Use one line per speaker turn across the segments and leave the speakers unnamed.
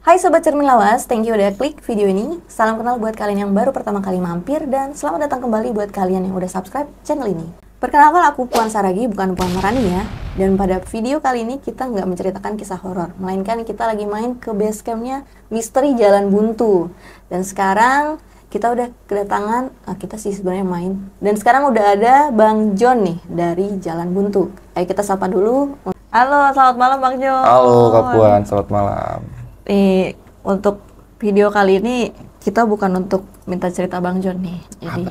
Hai Sobat Cermin Lawas, thank you udah klik video ini. Salam kenal buat kalian yang baru pertama kali mampir dan selamat datang kembali buat kalian yang udah subscribe channel ini. Perkenalkan aku Puan Saragi, bukan Puan Marani ya. Dan pada video kali ini kita nggak menceritakan kisah horor, melainkan kita lagi main ke base campnya Misteri Jalan Buntu. Dan sekarang kita udah kedatangan, kita sih sebenarnya main. Dan sekarang udah ada Bang John nih dari Jalan Buntu. Ayo kita sapa dulu. Halo, selamat malam Bang John.
Halo Kak Puan, selamat malam.
Nih, untuk video kali ini kita bukan untuk minta cerita Bang John nih. Jadi,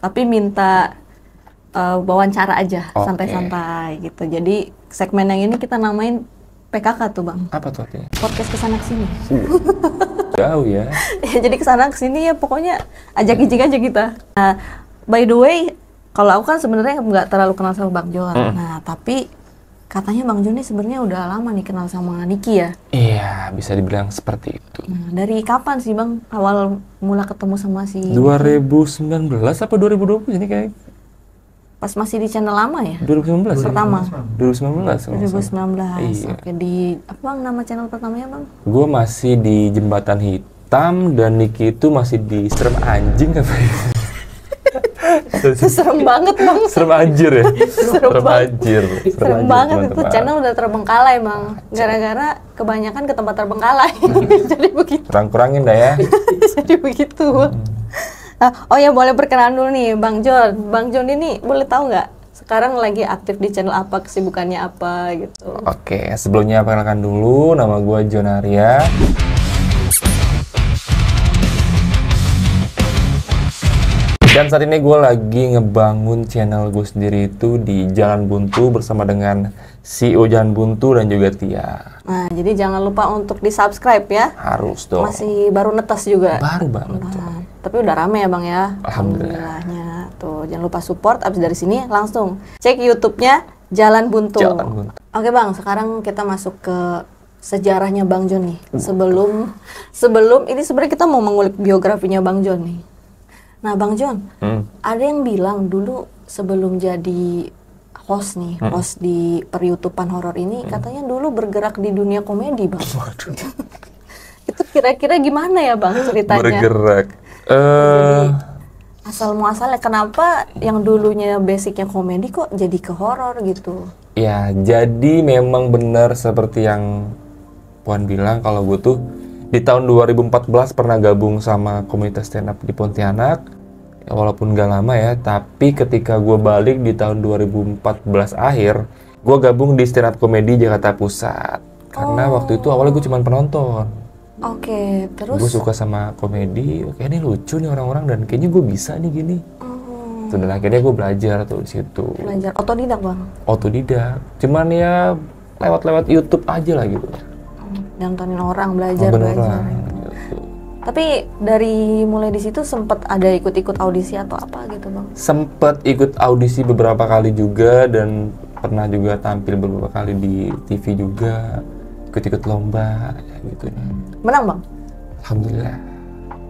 tapi minta wawancara aja, santai-santai gitu. Jadi segmen yang ini kita namain PKK tuh Bang.
Apa tuh artinya?
Podcast kesana kesini.
Jauh ya.
Jadi kesana kesini ya pokoknya ajak ijik aja kita. Nah, by the way, kalau aku kan sebenarnya nggak terlalu kenal sama Bang John. Nah, tapi katanya Bang John ini sebenarnya udah lama nih kenal sama Niki ya?
Iya, bisa dibilang seperti itu.
Nah, dari kapan sih Bang awal mula ketemu sama si
2019 apa 2020 ini kayak?
Pas masih di channel lama ya?
2019
Pertama?
2019.
2019.
Iya.
Oke, di apa Bang nama channel pertamanya Bang?
Gue masih di Jembatan Hitam dan Niki itu masih di Serem Anjing apa ya?
Serem banget Bang.
Serem anjir ya?
Serem
anjir.
Serem banget itu channel udah terbengkalai Bang. Gara-gara kebanyakan ke tempat terbengkalai. Jadi begitu.
Kurang-kurangin dah ya.
Jadi begitu. Oh ya, boleh perkenalan dulu nih Bang John. Bang John ini boleh tahu nggak sekarang lagi aktif di channel apa, kesibukannya apa gitu?
Oke, sebelumnya perkenalkan dulu, nama gue John Arya. Dan saat ini gue lagi ngebangun channel gue sendiri itu di Jalan Buntu bersama dengan CEO Jalan Buntu dan juga Tia.
Nah, jadi jangan lupa untuk di-subscribe ya.
Harus dong.
Masih baru netas juga.
Baru banget tuh.
Nah, tapi udah rame ya Bang ya.
Alhamdulillahnya.
Tuh, jangan lupa support. Abis dari sini langsung cek YouTube-nya Jalan Buntu.
Jalan Buntu.
Oke Bang, sekarang kita masuk ke sejarahnya Bang John nih. Sebelum ini sebenarnya kita mau mengulik biografinya Bang John nih. Nah Bang John, ada yang bilang dulu sebelum jadi host nih, host di per-YouTubean horor ini, katanya dulu bergerak di dunia komedi Bang.
Waduh.
Itu kira-kira gimana ya Bang ceritanya?
Bergerak.
Asal muasalnya kenapa yang dulunya basicnya komedi kok jadi ke horor gitu?
Ya, jadi memang benar seperti yang Puan bilang kalau gue tuh di tahun 2014 pernah gabung sama komunitas stand up di Pontianak. Ya, walaupun gak lama ya, tapi ketika gue balik di tahun 2014 akhir, gue gabung di stand up komedi Jakarta Pusat. Karena waktu itu awalnya gue cuma penonton.
Oke, terus?
Gue suka sama komedi, oke ini lucu nih orang-orang dan kayaknya gue bisa nih gini. Dan akhirnya gue belajar tuh di situ.
Belajar otodidak Bang?
Otodidak, cuman ya lewat-lewat YouTube aja lah gitu.
Nontonin orang, belajar.
Gitu.
Tapi mulai di situ sempat ada ikut-ikut audisi atau apa gitu Bang?
Sempet ikut audisi beberapa kali juga dan pernah juga tampil beberapa kali di TV juga, ikut-ikut lomba gitu.
Menang Bang?
Alhamdulillah.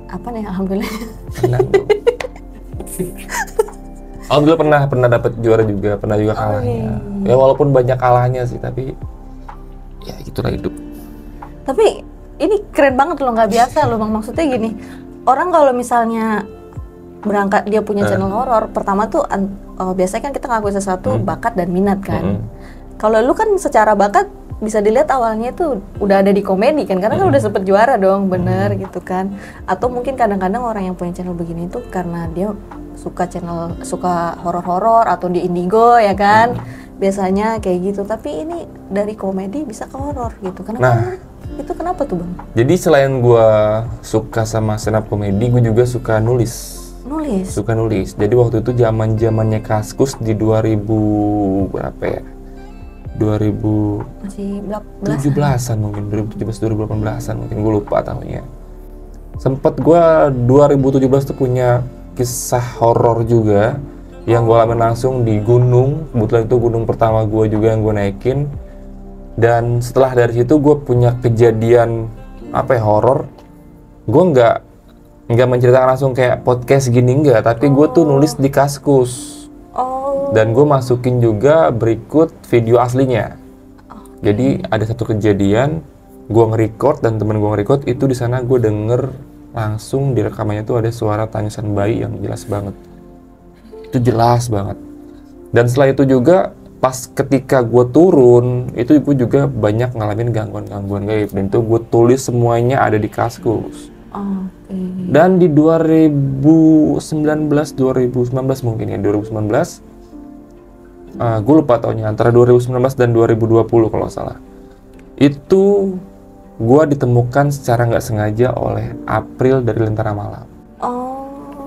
Apa nih alhamdulillah?
Menang. Alhamdulillah pernah dapat juara juga, pernah juga kalahnya. Ya walaupun banyak kalahnya sih, tapi ya gitulah hidup.
Tapi ini keren banget loh, nggak biasa loh Bang. Maksudnya gini, orang kalau misalnya berangkat dia punya channel horor, pertama tuh biasanya kan kita ngakuin sesuatu bakat dan minat kan. Kalau lu kan secara bakat bisa dilihat awalnya tuh udah ada di komedi kan, karena kan udah sempet juara dong, bener gitu kan. Atau mungkin kadang-kadang orang yang punya channel begini tuh karena dia suka horor-horor atau di Indigo ya kan. Biasanya kayak gitu, tapi ini dari komedi bisa ke horor gitu. Kenapa? Itu kenapa tuh Bang?
Jadi selain gue suka sama stand up komedi, gue juga suka nulis. Suka nulis. Jadi waktu itu zamannya Kaskus di 2000 berapa ya? 2017-an mungkin, 2017-2018-an mungkin, gue lupa tahunnya. Sempet gue 2017 tuh punya kisah horor juga yang gue alamin langsung di gunung. Kebetulan itu gunung pertama gue juga yang gue naikin. Dan setelah dari situ gue punya kejadian horor. Gue nggak menceritakan langsung kayak podcast gini enggak, tapi gue tuh nulis di Kaskus. Dan gue masukin juga berikut video aslinya. Jadi ada satu kejadian gue nge-record dan temen gue nge-record itu di sana gue denger langsung di rekamannya tuh ada suara tangisan bayi yang jelas banget. Itu jelas banget. Dan setelah itu juga pas ketika gue turun itu gue juga banyak ngalamin gangguan gaib dan itu gue tulis semuanya ada di Kaskus. Dan di 2019 mungkin ya 2019 gue lupa tahunnya antara 2019 dan 2020 kalau salah. Itu gue ditemukan secara nggak sengaja oleh April dari Lentera Malam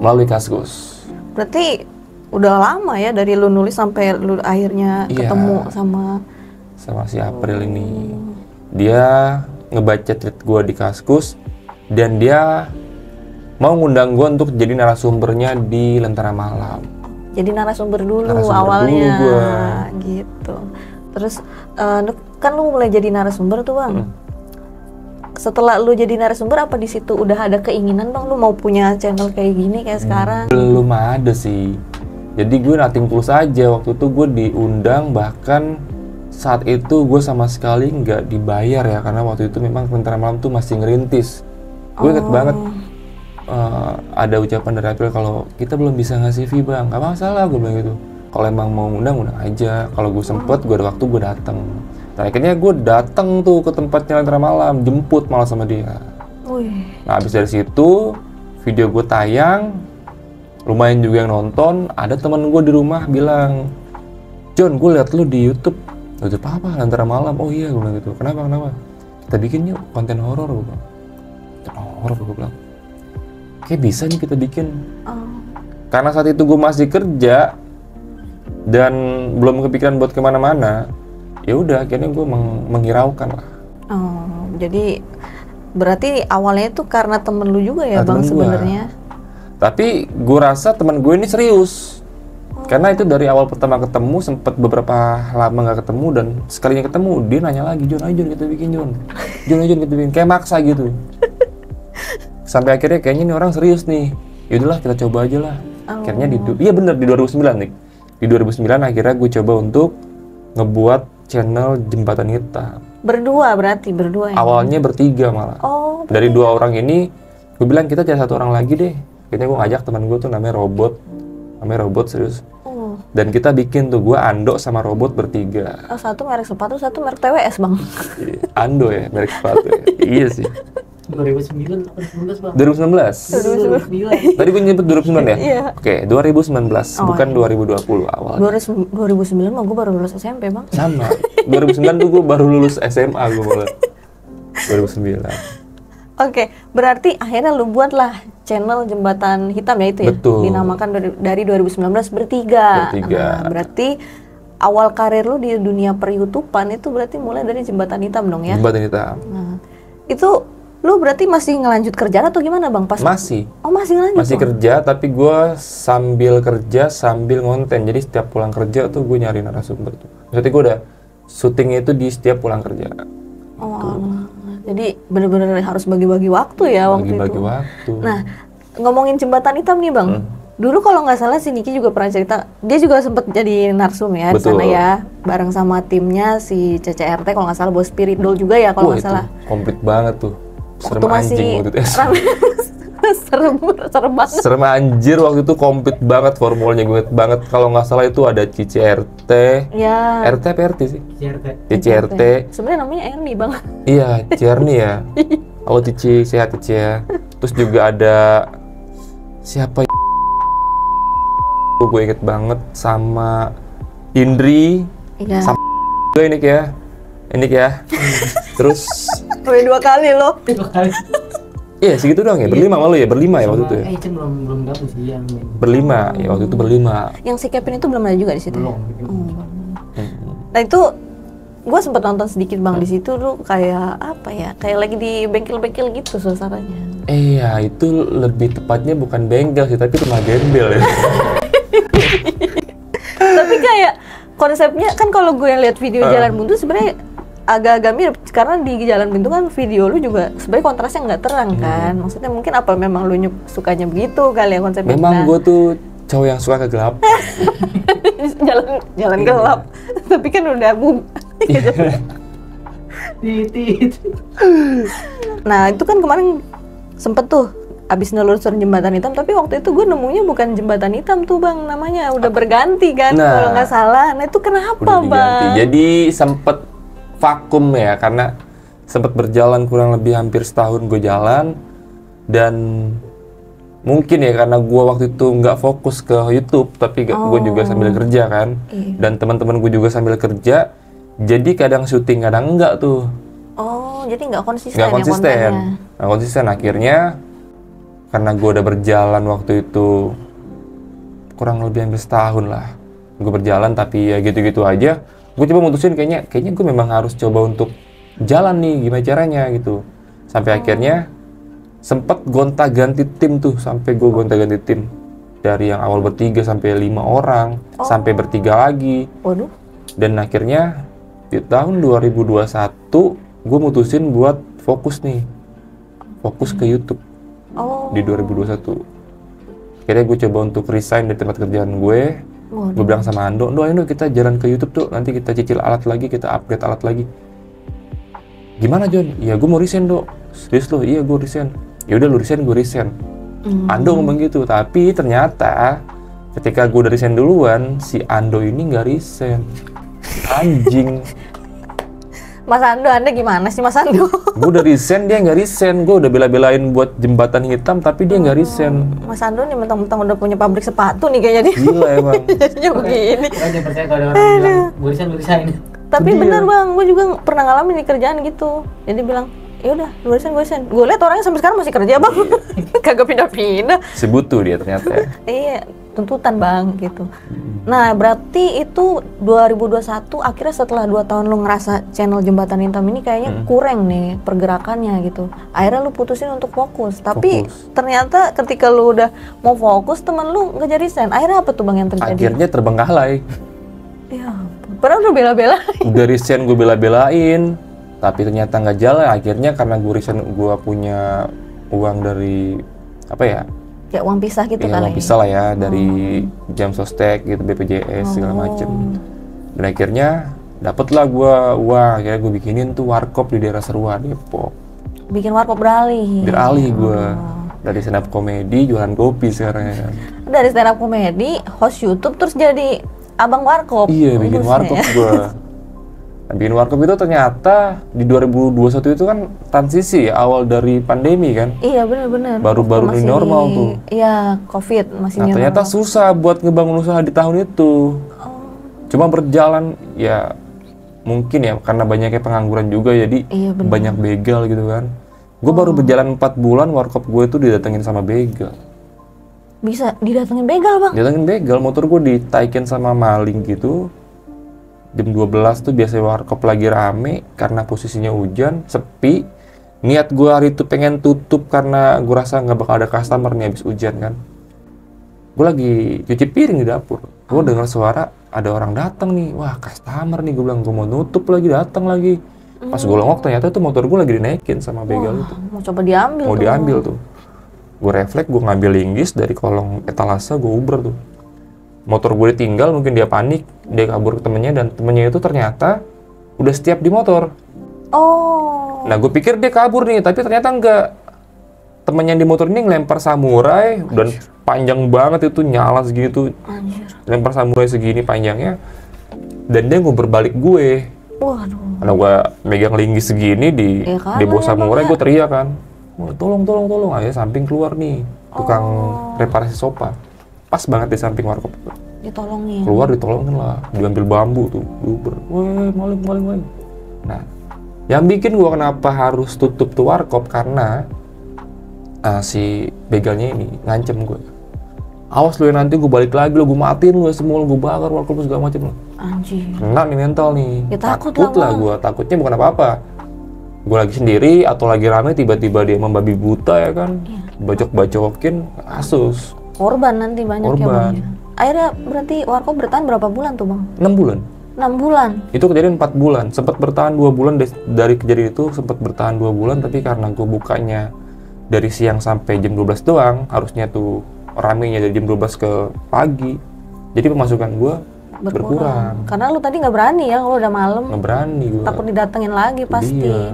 melalui Kaskus.
Berarti udah lama ya dari lu nulis sampai lu akhirnya ketemu sama
si April ini. Dia ngebaca tweet gue di Kaskus dan dia mau ngundang gue untuk jadi narasumbernya di Lentera Malam.
Jadi narasumber dulu awalnya
dulu
gitu. Terus kan lu mulai jadi narasumber tuh Bang. Setelah lu jadi narasumber apa di situ udah ada keinginan Bang lu mau punya channel kayak gini kayak sekarang?
Belum ada sih. Jadi gue nothing tulus aja. Waktu itu gue diundang, bahkan saat itu gue sama sekali nggak dibayar ya, karena waktu itu memang Lentera Malam tuh masih ngerintis. Gue inget banget ada ucapan dari April kalau kita belum bisa ngasih fee Bang, nggak masalah, gue bilang gitu. Kalau emang mau undang aja. Kalau gue sempet, gue ada waktu, gue dateng. Nah, akhirnya gue dateng tuh ke tempatnya Lentera Malam, jemput malah sama dia. Nah, habis dari situ video gue tayang, lumayan juga yang nonton. Ada temen gue di rumah bilang, John, gue liat lu di YouTube. YouTube apa? Lentera Malam. Oh iya, gue bilang gitu. Kenapa? Kita bikin yuk konten horor, gue bilang. Konten horor, gue bilang. Kayak bisa nih kita bikin. Karena saat itu gue masih kerja dan belum kepikiran buat kemana-mana. Ya udah, akhirnya gue menghiraukan lah.
Jadi berarti awalnya itu karena temen lu juga ya Bang sebenarnya.
Tapi gue rasa teman gue ini serius. Karena itu dari awal pertama ketemu, sempat beberapa lama nggak ketemu, dan sekalinya ketemu dia nanya lagi, John, ayo John kita bikin John kita bikin, kayak maksa gitu. Sampai akhirnya kayaknya ini orang serius nih. Yaudahlah kita coba aja lah. Akhirnya iya bener di 2009 nih. Di 2009 akhirnya gue coba untuk ngebuat channel Jembatan Hitam.
Berdua ya?
Awalnya bertiga malah. Dari 2 orang ini, gue bilang kita cari 1 orang lagi deh. Akhirnya gue ngajak teman gue tuh namanya Robot serius. Dan kita bikin tuh, gue Ando sama Robot bertiga.
Satu merek sepatu, satu merek TWS Bang.
Ando ya, merek sepatu ya. Iya sih.
2009 atau 2019 Bang?
2019. Tadi gue nyebut 2009 ya?
Iya.
Oke, 2019, bukan 2020 awal.
2009 mah gue baru lulus SMP Bang.
Sama, 2009 tuh gue baru lulus SMA gue malah. 2009.
Oke, berarti akhirnya lu buatlah channel Jembatan Hitam ya itu ya?
Betul.
Dinamakan dari 2019 bertiga. Berarti awal karir lu di dunia per-YouTubean itu berarti mulai dari Jembatan Hitam dong ya?
Jembatan Hitam.
Itu lu berarti masih ngelanjut kerja atau gimana Bang?
Masih.
Masih ngelanjut?
Masih kerja, tapi gue sambil kerja sambil ngonten. Jadi setiap pulang kerja tuh gue nyari narasumber tuh. Maksudnya gue udah syutingnya itu di setiap pulang kerja.
Jadi bener-bener harus bagi-bagi waktu ya waktu itu.
Bagi-bagi waktu.
Nah, ngomongin Jembatan Hitam nih Bang. Dulu kalau nggak salah si Niki juga pernah cerita, dia juga sempat jadi narsum ya di sana ya, bareng sama timnya si CCRT kalau nggak salah, Bos Spiridol juga ya kalau nggak salah.
Komplit banget tuh. Serem
waktu masih
anjing waktu itu.
serem banget.
Serem anjir waktu itu, komplit banget formulanya, gue inget banget. Kalau nggak salah itu ada CCRT.
Ya.
RT apa RT sih? CCRT.
Sebenarnya namanya Erni Bang.
Iya, Cerni ya. Halo Cici, sehat Cici ya. Terus juga ada siapa? Gue inget banget sama Indri.
Iya.
Sama juga ini ya. Terus.
Sampai 2 kali loh.
2 kali.
Iya segitu doang ya, berlima malu ya, berlima ya waktu itu ya.
Itu belum dapet sih yang
berlima ya waktu itu, berlima.
Yang si Kevin itu belum ada juga di situ.
Belum.
Nah itu gue sempat nonton sedikit Bang di situ tuh, kayak apa ya? Kayak lagi di bengkel-bengkel gitu suasananya.
Iya, itu lebih tepatnya bukan bengkel sih, tapi rumah gembel ya.
Tapi kayak konsepnya kan kalau gue lihat video Jalan Buntu sebenarnya agak-agak mirip, karena di Jalan Buntu kan video lu juga sebenarnya kontrasnya nggak terang kan. Maksudnya mungkin apa memang lu sukanya begitu kali ya konsepnya.
Memang gue tuh cowok yang suka kegelapan.
jalan gelap. Tapi kan udah
Titit.
Nah itu kan kemarin sempet tuh abis nelusurin jembatan hitam, tapi waktu itu gue nemunya bukan jembatan hitam tuh bang, namanya udah berganti kan kalau nggak salah. Nah itu kenapa
udah diganti.
bang?
Jadi sempet vakum ya, karena sempet berjalan kurang lebih hampir setahun gue jalan, dan mungkin ya karena gue waktu itu nggak fokus ke YouTube, tapi gue juga sambil kerja kan, dan teman-teman gue juga sambil kerja, jadi kadang syuting kadang enggak tuh.
Oh jadi nggak konsisten?
Nggak konsisten.
Ya
Nggak konsisten, akhirnya karena gue udah berjalan waktu itu kurang lebih hampir setahun lah gue berjalan, tapi ya gitu-gitu aja. Gue coba mutusin kayaknya gue memang harus coba untuk jalan nih, gimana caranya gitu. Sampai akhirnya sempet gonta-ganti tim tuh, sampai gue gonta-ganti tim dari yang awal bertiga sampai 5 orang, sampai bertiga lagi.
Waduh.
Dan akhirnya di tahun 2021 gue mutusin buat fokus ke YouTube. Di 2021 akhirnya gue coba untuk resign dari tempat kerjaan gue. Gue bilang sama Ando kita jalan ke YouTube tuh, nanti kita cicil alat lagi, kita upgrade alat lagi. Gimana John? Ya gue mau resign dok. Serius lo? Iya gue resign. Ya udah lu resign, gue resign. Ando ngomong gitu, tapi ternyata ketika gue udah resign duluan, si Ando ini nggak resign. Anjing.
Mas Ando, Anda gimana sih Mas Ando?
Gue udah resign, dia nggak resign. Gue udah bela-belain buat jembatan hitam, tapi dia nggak resign.
Mas Ando nih mentang-mentang udah punya pabrik sepatu nih kayaknya dia.
Gila emang.
Jadinya begini.
Kan dia percaya kalau ada orang bilang gue resign.
Tapi bener bang, gue juga pernah ngalamin di kerjaan gitu. Jadi bilang, ya udah, gue resign. Gue lihat orangnya sampai sekarang masih kerja bang, kagak pindah-pindah.
Si butuh dia ternyata.
Iya, tuntutan bang gitu. Nah berarti itu 2021 akhirnya setelah 2 tahun lu ngerasa channel Jembatan Hitam ini kayaknya kurang nih pergerakannya gitu. Akhirnya lu putusin untuk fokus. Tapi ternyata ketika lu udah mau fokus, temen lu nggak jadi resign. Akhirnya apa tuh bang yang terjadi?
Akhirnya terbengkalai.
Ya, padahal udah bela-belain.
Udah resign gue bela-belain, tapi ternyata nggak jalan. Akhirnya karena gue resign, gue punya uang dari apa ya?
Ya uang pisah gitu kali.
Uang pisah lah ya, dari jam sostek gitu, BPJS segala macem. Dan akhirnya dapatlah gue uang. Akhirnya gue bikinin tuh warkop di daerah Serua, Depok.
Bikin warkop beralih.
Beralih gue dari stand up komedi jualan kopi sekarang ya.
Dari stand up komedi, host YouTube, terus jadi abang warkop.
Iya, bikin warkop gue. Bikin warkop itu ternyata di 2021 itu kan transisi ya, awal dari pandemi kan.
Iya benar-benar.
Baru-baru ini normal tuh.
Iya, COVID masih
normal. Ternyata susah buat ngebangun usaha di tahun itu. Cuma berjalan ya, mungkin ya karena banyaknya pengangguran juga, jadi banyak begal gitu kan. Gue baru berjalan 4 bulan, warkop gue itu didatengin sama begal.
Bisa didatengin begal bang?
Didatengin begal, motor gue ditaikin sama maling gitu. Jam 12 tuh biasanya warkop lagi rame karena posisinya hujan, sepi. Niat gue hari itu pengen tutup karena gue rasa nggak bakal ada customer nih habis hujan kan. Gue lagi cuci piring di dapur, gue dengar suara ada orang datang nih. Wah customer nih, gue bilang gue mau nutup lagi, datang lagi. Pas gue lengok ternyata tuh motor gue lagi dinaikin sama begal itu.
Mau coba diambil.
Mau diambil tuh. Gue refleks, gue ngambil linggis dari kolong etalase, gue uber tuh. Motor gue ditinggal, mungkin dia panik, dia kabur ke temennya, dan temennya itu ternyata udah setiap di motor.
Oh.
Nah gue pikir dia kabur nih, tapi ternyata enggak. Temennya di motor ini ngelempar samurai, dan panjang banget itu, nyala segitu. Lempar samurai segini panjangnya, dan dia nguber balik gue.
Waduh.
Karena gue megang linggis segini di bawah samurai, gue teriak kan, tolong. Akhirnya samping keluar nih, tukang reparasi sofa. Pas banget di samping warkop.
Ditolongin.
Keluar ditolongin lah, diambil bambu tuh, diuber. Weh, maling. Nah, yang bikin gua kenapa harus tutup tuh warkop karena si begalnya ini ngancem gue. Awas lu ya, nanti gue balik lagi lu, gue matiin lu semua, gue bakar warkop segala macem lu.
Anjir.
Kena nih mental nih.
Ya, takut
lah gue, takutnya bukan apa-apa. Gue lagi sendiri atau lagi rame, tiba-tiba dia membabi buta ya kan, bacok-bacokin, kasus.
Korban nanti banyak ya bang. Akhirnya berarti warkop bertahan berapa bulan tuh bang?
6 bulan.
6 bulan?
Itu kejadian 4 bulan, sempat bertahan 2 bulan dari kejadian itu, sempat bertahan 2 bulan, tapi karena gue bukanya dari siang sampai jam 12 doang, harusnya tuh ramenya dari jam 12 ke pagi, jadi pemasukan gue berkurang.
Karena lu tadi nggak berani ya, kalau udah malam.
Nggak berani gue.
Takut didatengin lagi pasti.
Iya.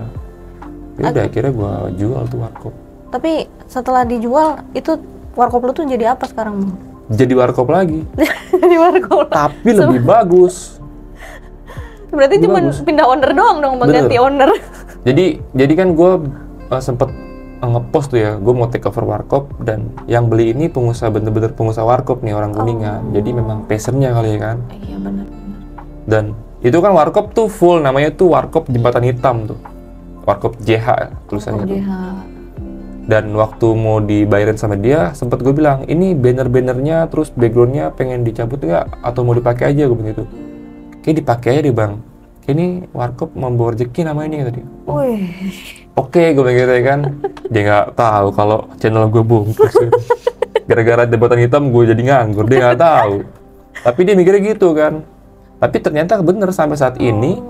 Ya udah akhirnya gue jual tuh warkop.
Tapi setelah dijual itu warkop lu tuh jadi apa sekarang?
Jadi warkop lagi.
Jadi warkop.
Tapi lebih bagus.
Berarti
Lebih
cuma
bagus.
pindah owner doang dong, mengganti
Bener.
owner.
Jadi kan gue sempet ngepost tuh ya, gue mau take over warkop dan yang beli ini pengusaha, bener-bener pengusaha warkop nih, orang Kuningan. Jadi memang passionnya kali ya kan.
Iya benar.
Dan itu kan warkop tuh full, namanya tuh warkop Jembatan Hitam tuh, warkop JH tulisannya tuh. Dan waktu mau dibayarin sama dia, sempet gue bilang, ini banner-bannernya terus backgroundnya pengen dicabut nggak atau mau dipakai aja, gue begitu. Kayak dipakai aja deh bang. Kayak ini warkop membawa rezeki nama ini tadi.
Wih.
Oke, gue begitu ya kan. Dia nggak tahu kalau channel gue bungkus. Gara-gara Jembatan Hitam gue jadi nganggur, dia nggak tahu. Tapi dia mikirnya gitu kan. Tapi ternyata bener sampai saat ini,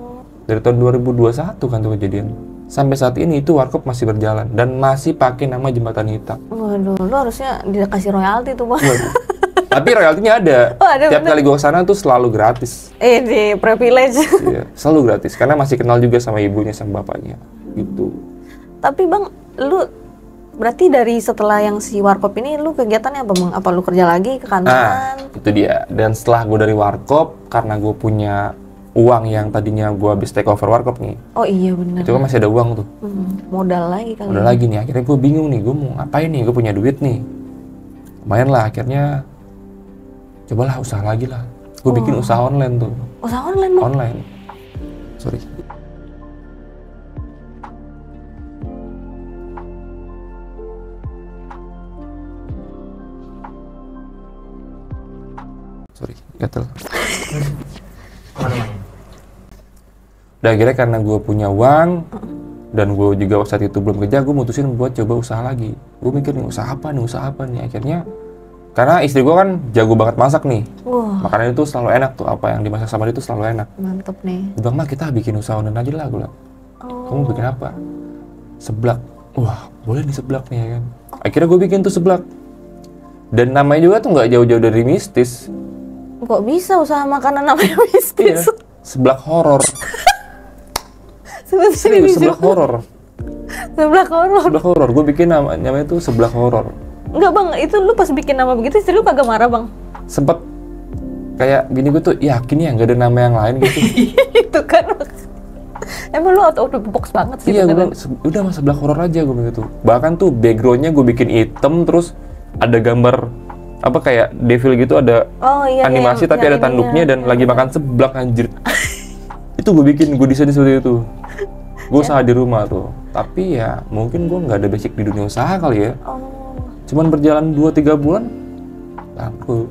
dari tahun 2021 kan tuh kejadian. Sampai saat ini itu warkop masih berjalan dan masih pakai nama Jembatan Hitam.
Waduh, lu harusnya dikasih royalti tuh bang.
Tapi royaltinya ada.
Oh, ada,
Tiap
bener.
kali gue kesana tuh selalu gratis.
Di privilege.
Iya, selalu gratis karena masih kenal juga sama ibunya sama bapaknya gitu.
Tapi bang, lu berarti dari setelah yang si warkop ini lu kegiatannya apa bang? Apa lu kerja lagi ke kantoran?
Itu dia. Dan setelah gue dari warkop, karena gue punya uang yang tadinya gue habis take over warkop nih,
Oh iya benar.
itu kan masih ada uang tuh.
Modal lagi kali.
Udah lagi nih, akhirnya gue bingung nih, gue mau ngapain nih, gue punya duit nih. Lumayan lah, akhirnya cobalah usaha lagi lah. Gue bikin usaha online tuh.
Usaha online bang?
Online. Sorry. Sorry, gatel.
Kemana-mana.
Dan akhirnya karena gue punya uang dan gue juga saat itu belum kerja, gue mutusin buat coba usaha lagi. Gue mikir nih usaha apa nih. Akhirnya karena istri gue kan jago banget masak nih,
Wah,
makanan itu selalu enak tuh, apa yang dimasak sama dia itu selalu enak.
mantep nih.
Dia bilang, "Mah, kita bikin usaha online aja lah." Gue bilang, "Kamu bikin apa?" Seblak. Wah, boleh nih seblak nih ya kan. Akhirnya gue bikin tuh seblak. Dan namanya juga tuh nggak jauh-jauh dari mistis.
Kok bisa usaha makanan namanya
Iya,
mistis?
seblak horor.
Sebenarnya
Serius, seblak horor.
sebelah horor.
Seblak horor. Gue bikin namanya tuh seblak horor.
Enggak bang, itu lu pas bikin nama begitu istri lu kagak marah bang?
Sempet kayak gini, gue tuh yakin ya nggak ada nama yang lain gitu.
Itu kan. Emang lu out of the box banget gitu
Iya, gue
kan?
bilang, udah mas seblak horor aja gue begitu. Bahkan tuh backgroundnya gue bikin hitam, terus ada gambar apa kayak devil gitu, ada
Oh iya.
animasi tapi ada tanduknya dan lagi makan seblak anjir. Itu gue bikin, gue desain seperti itu. Gue usaha di rumah tuh. Tapi ya mungkin gue nggak ada basic di dunia usaha kali ya.
Oh,
Cuman berjalan 2-3 bulan, bangkrut.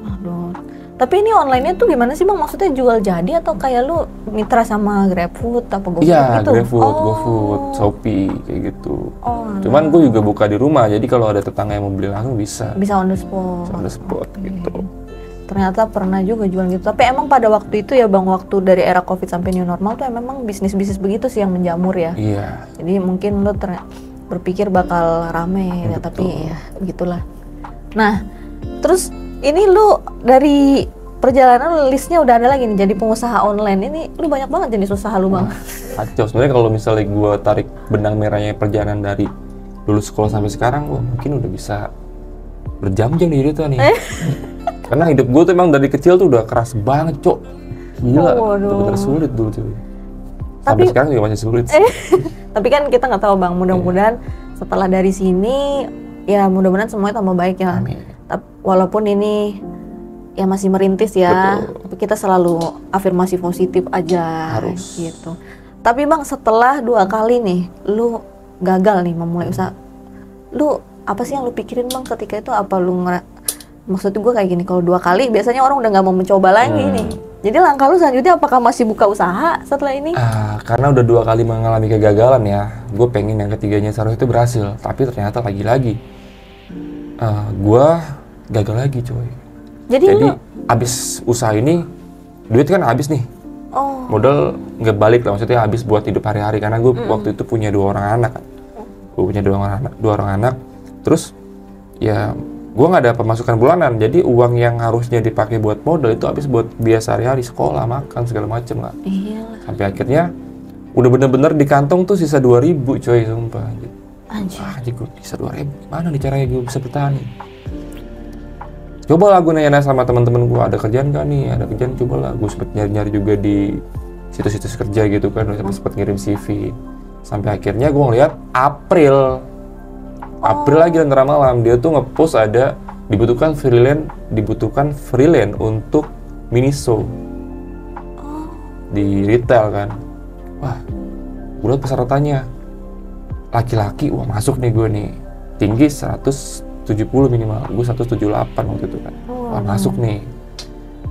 waduh. Tapi ini online-nya tuh gimana sih bang? Maksudnya jual jadi atau kayak lu mitra sama GrabFood apa GoFood
Iya,
gitu?
GrabFood, GoFood, Shopee, kayak gitu.
Oh,
Cuman gue juga buka di rumah, jadi kalau ada tetangga yang mau beli langsung bisa.
bisa on the spot.
On the spot gitu.
Ternyata pernah juga jual gitu. Tapi emang pada waktu itu ya bang, waktu dari era COVID sampai new normal tuh memang bisnis-bisnis begitu sih yang menjamur ya.
Iya.
Jadi mungkin lu berpikir bakal rame ya,
Betul.
tapi ya begitulah. Nah, terus ini lu dari perjalanan listnya udah ada lagi nih jadi pengusaha online. Ini lu banyak banget jenis usaha lu bang.
Kacau. Sebenarnya kalau misalnya gue tarik benang merahnya perjalanan dari lulus sekolah sampai sekarang, wah mungkin udah bisa berjam-jam nih cerita nih. Karena hidup gue tuh emang dari kecil tuh udah keras banget, Cok. Gila,
Waduh.
bener-bener sulit dulu cuy. Sampai sekarang juga masih sulit sih.
Tapi kan kita nggak tahu bang, mudah-mudahan setelah dari sini ya mudah-mudahan semuanya tambah baik ya.
Amin.
Walaupun ini ya masih merintis ya,
Betul.
tapi kita selalu afirmasi positif aja.
Harus.
Gitu. Tapi bang setelah 2 kali nih, lu gagal nih memulai usaha, lu apa sih yang lu pikirin bang ketika itu? Apa lu maksud gue kayak gini, kalau 2 kali biasanya orang udah nggak mau mencoba lagi nih. Jadi langkah lu selanjutnya apakah masih buka usaha setelah ini?
Karena udah 2 kali mengalami kegagalan ya, gue pengen yang ketiganya seharusnya itu berhasil. Tapi ternyata lagi-lagi, gue gagal lagi coy.
Jadi lu,
abis usaha ini, duit kan habis nih.
oh
Modal nggak balik lah, maksudnya habis buat hidup hari-hari. Karena gue waktu itu punya 2 orang anak kan. Gue punya 2 orang anak. Terus ya gue nggak ada pemasukan bulanan, jadi uang yang harusnya dipakai buat modal itu habis buat biaya sehari-hari, sekolah, makan segala macem lah.
Iya.
Sampai akhirnya udah bener-bener di kantong tuh sisa 2.000 coy, sumpah.
Anjir.
Wah, anjir gue sisa 2.000, gimana nih caranya gue bisa bertahan nih? Coba lah gue nanya sama teman-teman gue, ada kerjaan gak nih? Ada kerjaan, coba lah. Gue sempet nyari-nyari juga di situs-situs kerja gitu kan, sempet ngirim CV. Sampai akhirnya gue ngeliat April lagi Lentera Malam, dia tuh ngepost ada dibutuhkan freelance untuk Miniso di retail kan. Wah, gue liat persyaratannya laki-laki, wah masuk nih gue nih, tinggi 170 minimal, gue 178 waktu itu kan. Wah masuk nih,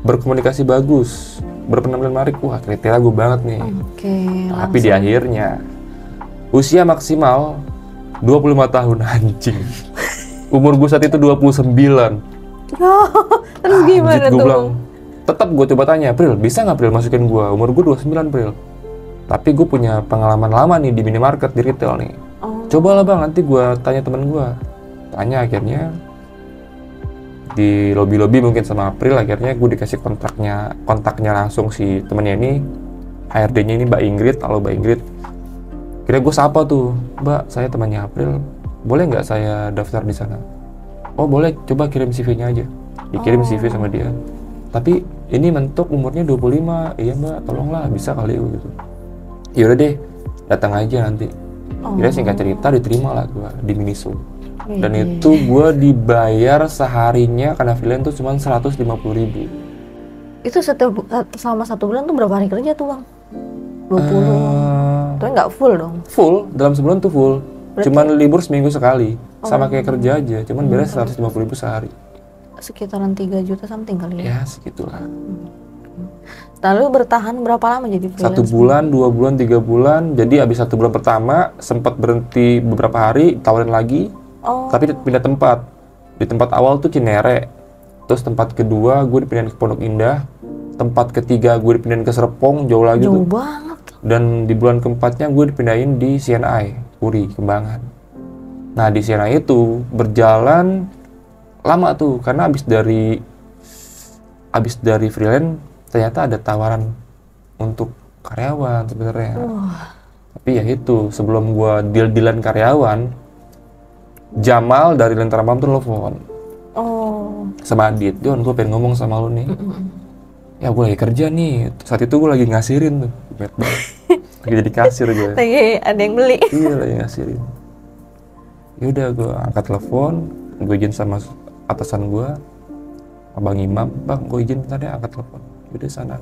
berkomunikasi bagus, berpenampilan menarik, wah kriteria gue banget nih.
Oke,
Tapi di akhirnya usia maksimal 25 tahun, anjing. Umur gue saat itu 29.
Terus gimana
Gue
tuh?
bilang, tetap gue coba tanya, Pril, bisa nggak Pril masukin gue? Umur gue 29 Pril. Tapi gue punya pengalaman lama nih di minimarket, di retail nih. Coba lah bang, nanti gue tanya temen gue. Tanya akhirnya di lobby mungkin sama April, akhirnya gue dikasih kontaknya langsung si temennya ini, HRD-nya ini Mbak Ingrid. Halo Mbak Ingrid. Kira gue sapa tuh, Mbak, saya temannya April, boleh nggak saya daftar di sana? Oh boleh, coba kirim CV-nya aja. Dikirim CV sama dia. Tapi ini mentok umurnya 25, iya Mbak, tolonglah, bisa kali gitu. Yaudah deh, datang aja nanti. Kira singkat cerita diterima lah gue di Miniso. Dan itu gue dibayar seharinya karena freelance tuh cuma 150.000.
Itu selama 1 bulan tuh berapa hari kerja tuh bang? 20. Tapi nggak full dong?
Full, dalam sebulan tuh full. Cuman libur seminggu sekali. Sama kayak kerja aja, cuman beres 150.000 sehari.
Sekitaran 3 juta something kali ya?
Ya segitulah.
Lalu bertahan berapa lama jadi freelance?
1 bulan, 2 bulan, 3 bulan. Jadi abis 1 bulan pertama sempat berhenti beberapa hari, tawarin lagi. Tapi pindah tempat. Di tempat awal tuh Cinere. Terus tempat kedua gue dipindahin ke Pondok Indah. Tempat ketiga gue dipindahin ke Serpong, jauh lagi
Jauh
tuh.
banget.
Dan di bulan keempatnya gue dipindahin di CNI, Puri, Kembangan. Nah di CNI itu berjalan lama tuh, karena abis dari freelance ternyata ada tawaran untuk karyawan sebenarnya. Tapi ya itu, sebelum gue deal-dealan karyawan, Jamal dari Lentera Malam tuh telepon sama Adit, Jon gue pengen ngomong sama lu nih. Ya gue lagi kerja nih, saat itu gue lagi ngasirin tuh, lagi jadi kasir gue.
Lagi ada yang beli.
Iya lagi ngasirin. Yaudah gue angkat telepon, gue izin sama atasan gue, Abang Imam, bang gue izin bentar ya angkat telepon. Yaudah sana.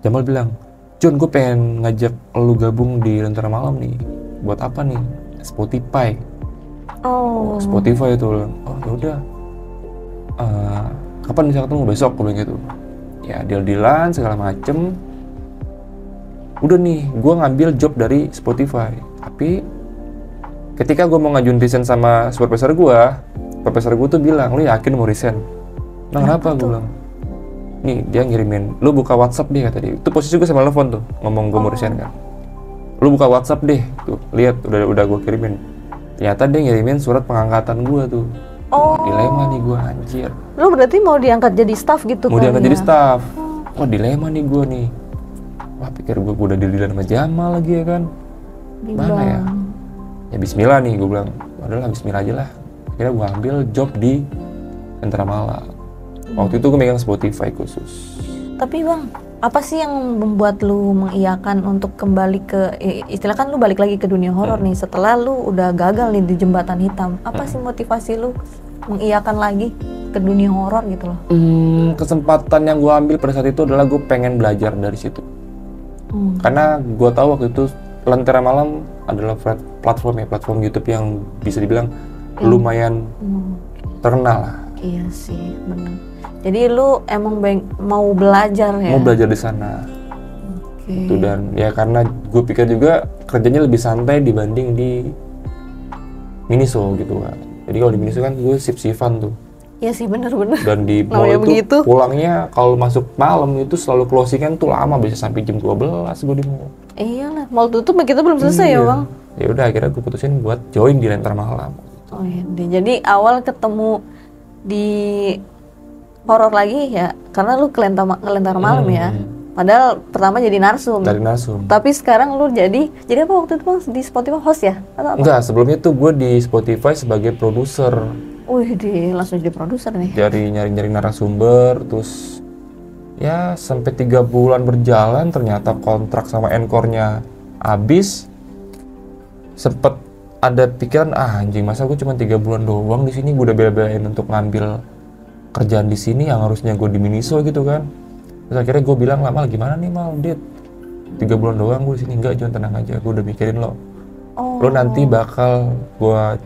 Jamal bilang, Jon gue pengen ngajak lu gabung di Lentera Malam nih. Buat apa nih? Spotify. Spotify itu. Oh yaudah. Kapan bisa ketemu? Besok gue bilang gitu. Ya deal-dealan segala macem. Udah nih, gue ngambil job dari Spotify. Tapi ketika gue mau ngajuin resign sama supervisor gue tuh bilang, lu yakin mau resign? Nah kenapa? Gue bilang, nih dia ngirimin, lu buka WhatsApp deh kata dia. Itu posisi gue sama telepon tuh, ngomong gue mau resign kan. Lu buka WhatsApp deh, tuh lihat udah gue kirimin. Ternyata dia ngirimin surat pengangkatan gue tuh. Dilema nih gue, anjir.
Lu berarti mau diangkat jadi staff gitu?
Mau diangkat jadi staff. Wah dilema nih gue nih. Wah pikir gue udah deal-dealan sama Jamal lagi ya kan. Mana ya? Ya bismillah nih gue bilang. Udahlah bismillah aja lah. Akhirnya gue ambil job di Lentera Malam. Waktu itu gue megang Spotify khusus.
Tapi bang, apa sih yang membuat lu mengiyakan untuk kembali ke, istilah kan lu balik lagi ke dunia horor nih setelah lu udah gagal nih di Jembatan Hitam. Apa sih motivasi lu mengiyakan lagi ke dunia horor gitu loh?
Kesempatan yang gue ambil pada saat itu adalah gue pengen belajar dari situ. Karena gue tahu waktu itu Lentera Malam adalah platform YouTube yang bisa dibilang lumayan terkenal lah.
Iya sih, benar. Jadi lu emang mau belajar ya?
Mau belajar di sana. Itu dan ya karena gue pikir juga kerjanya lebih santai dibanding di Miniso gitu kan. Jadi kalau di Miniso kan gue shift-shiftan tuh.
Iya sih benar-benar.
Dan di mall itu begitu. Pulangnya kalau masuk malam itu selalu closingan tuh lama, bisa sampai jam 12 gue di mall.
Iya lah, mall tutup kita belum selesai ya bang.
Ya udah akhirnya gue putusin buat join di Lentera Malam.
Oh iya, jadi awal ketemu di horor lagi ya, karena lu kelentar malam ya. Padahal pertama jadi narsum.
Dari narsum.
Tapi sekarang lu jadi apa waktu itu Bang di Spotify host ya? Atau apa?
Enggak, sebelumnya tuh gue di Spotify sebagai produser.
Wih, langsung jadi produser nih.
Dari nyari-nyari narasumber, terus ya sampai 3 bulan berjalan, ternyata kontrak sama Encore-nya habis. Sempet ada pikiran, anjing masa gue cuma 3 bulan doang di sini, gue udah bela-belain untuk ngambil kerjaan di sini yang harusnya gue di Miniso gitu kan. Terus akhirnya gue bilang, Mal gimana nih Mal, Dit 3 bulan doang gue di sini. Enggak, Jon, tenang aja, gue udah mikirin lo. Lo nanti bakal gue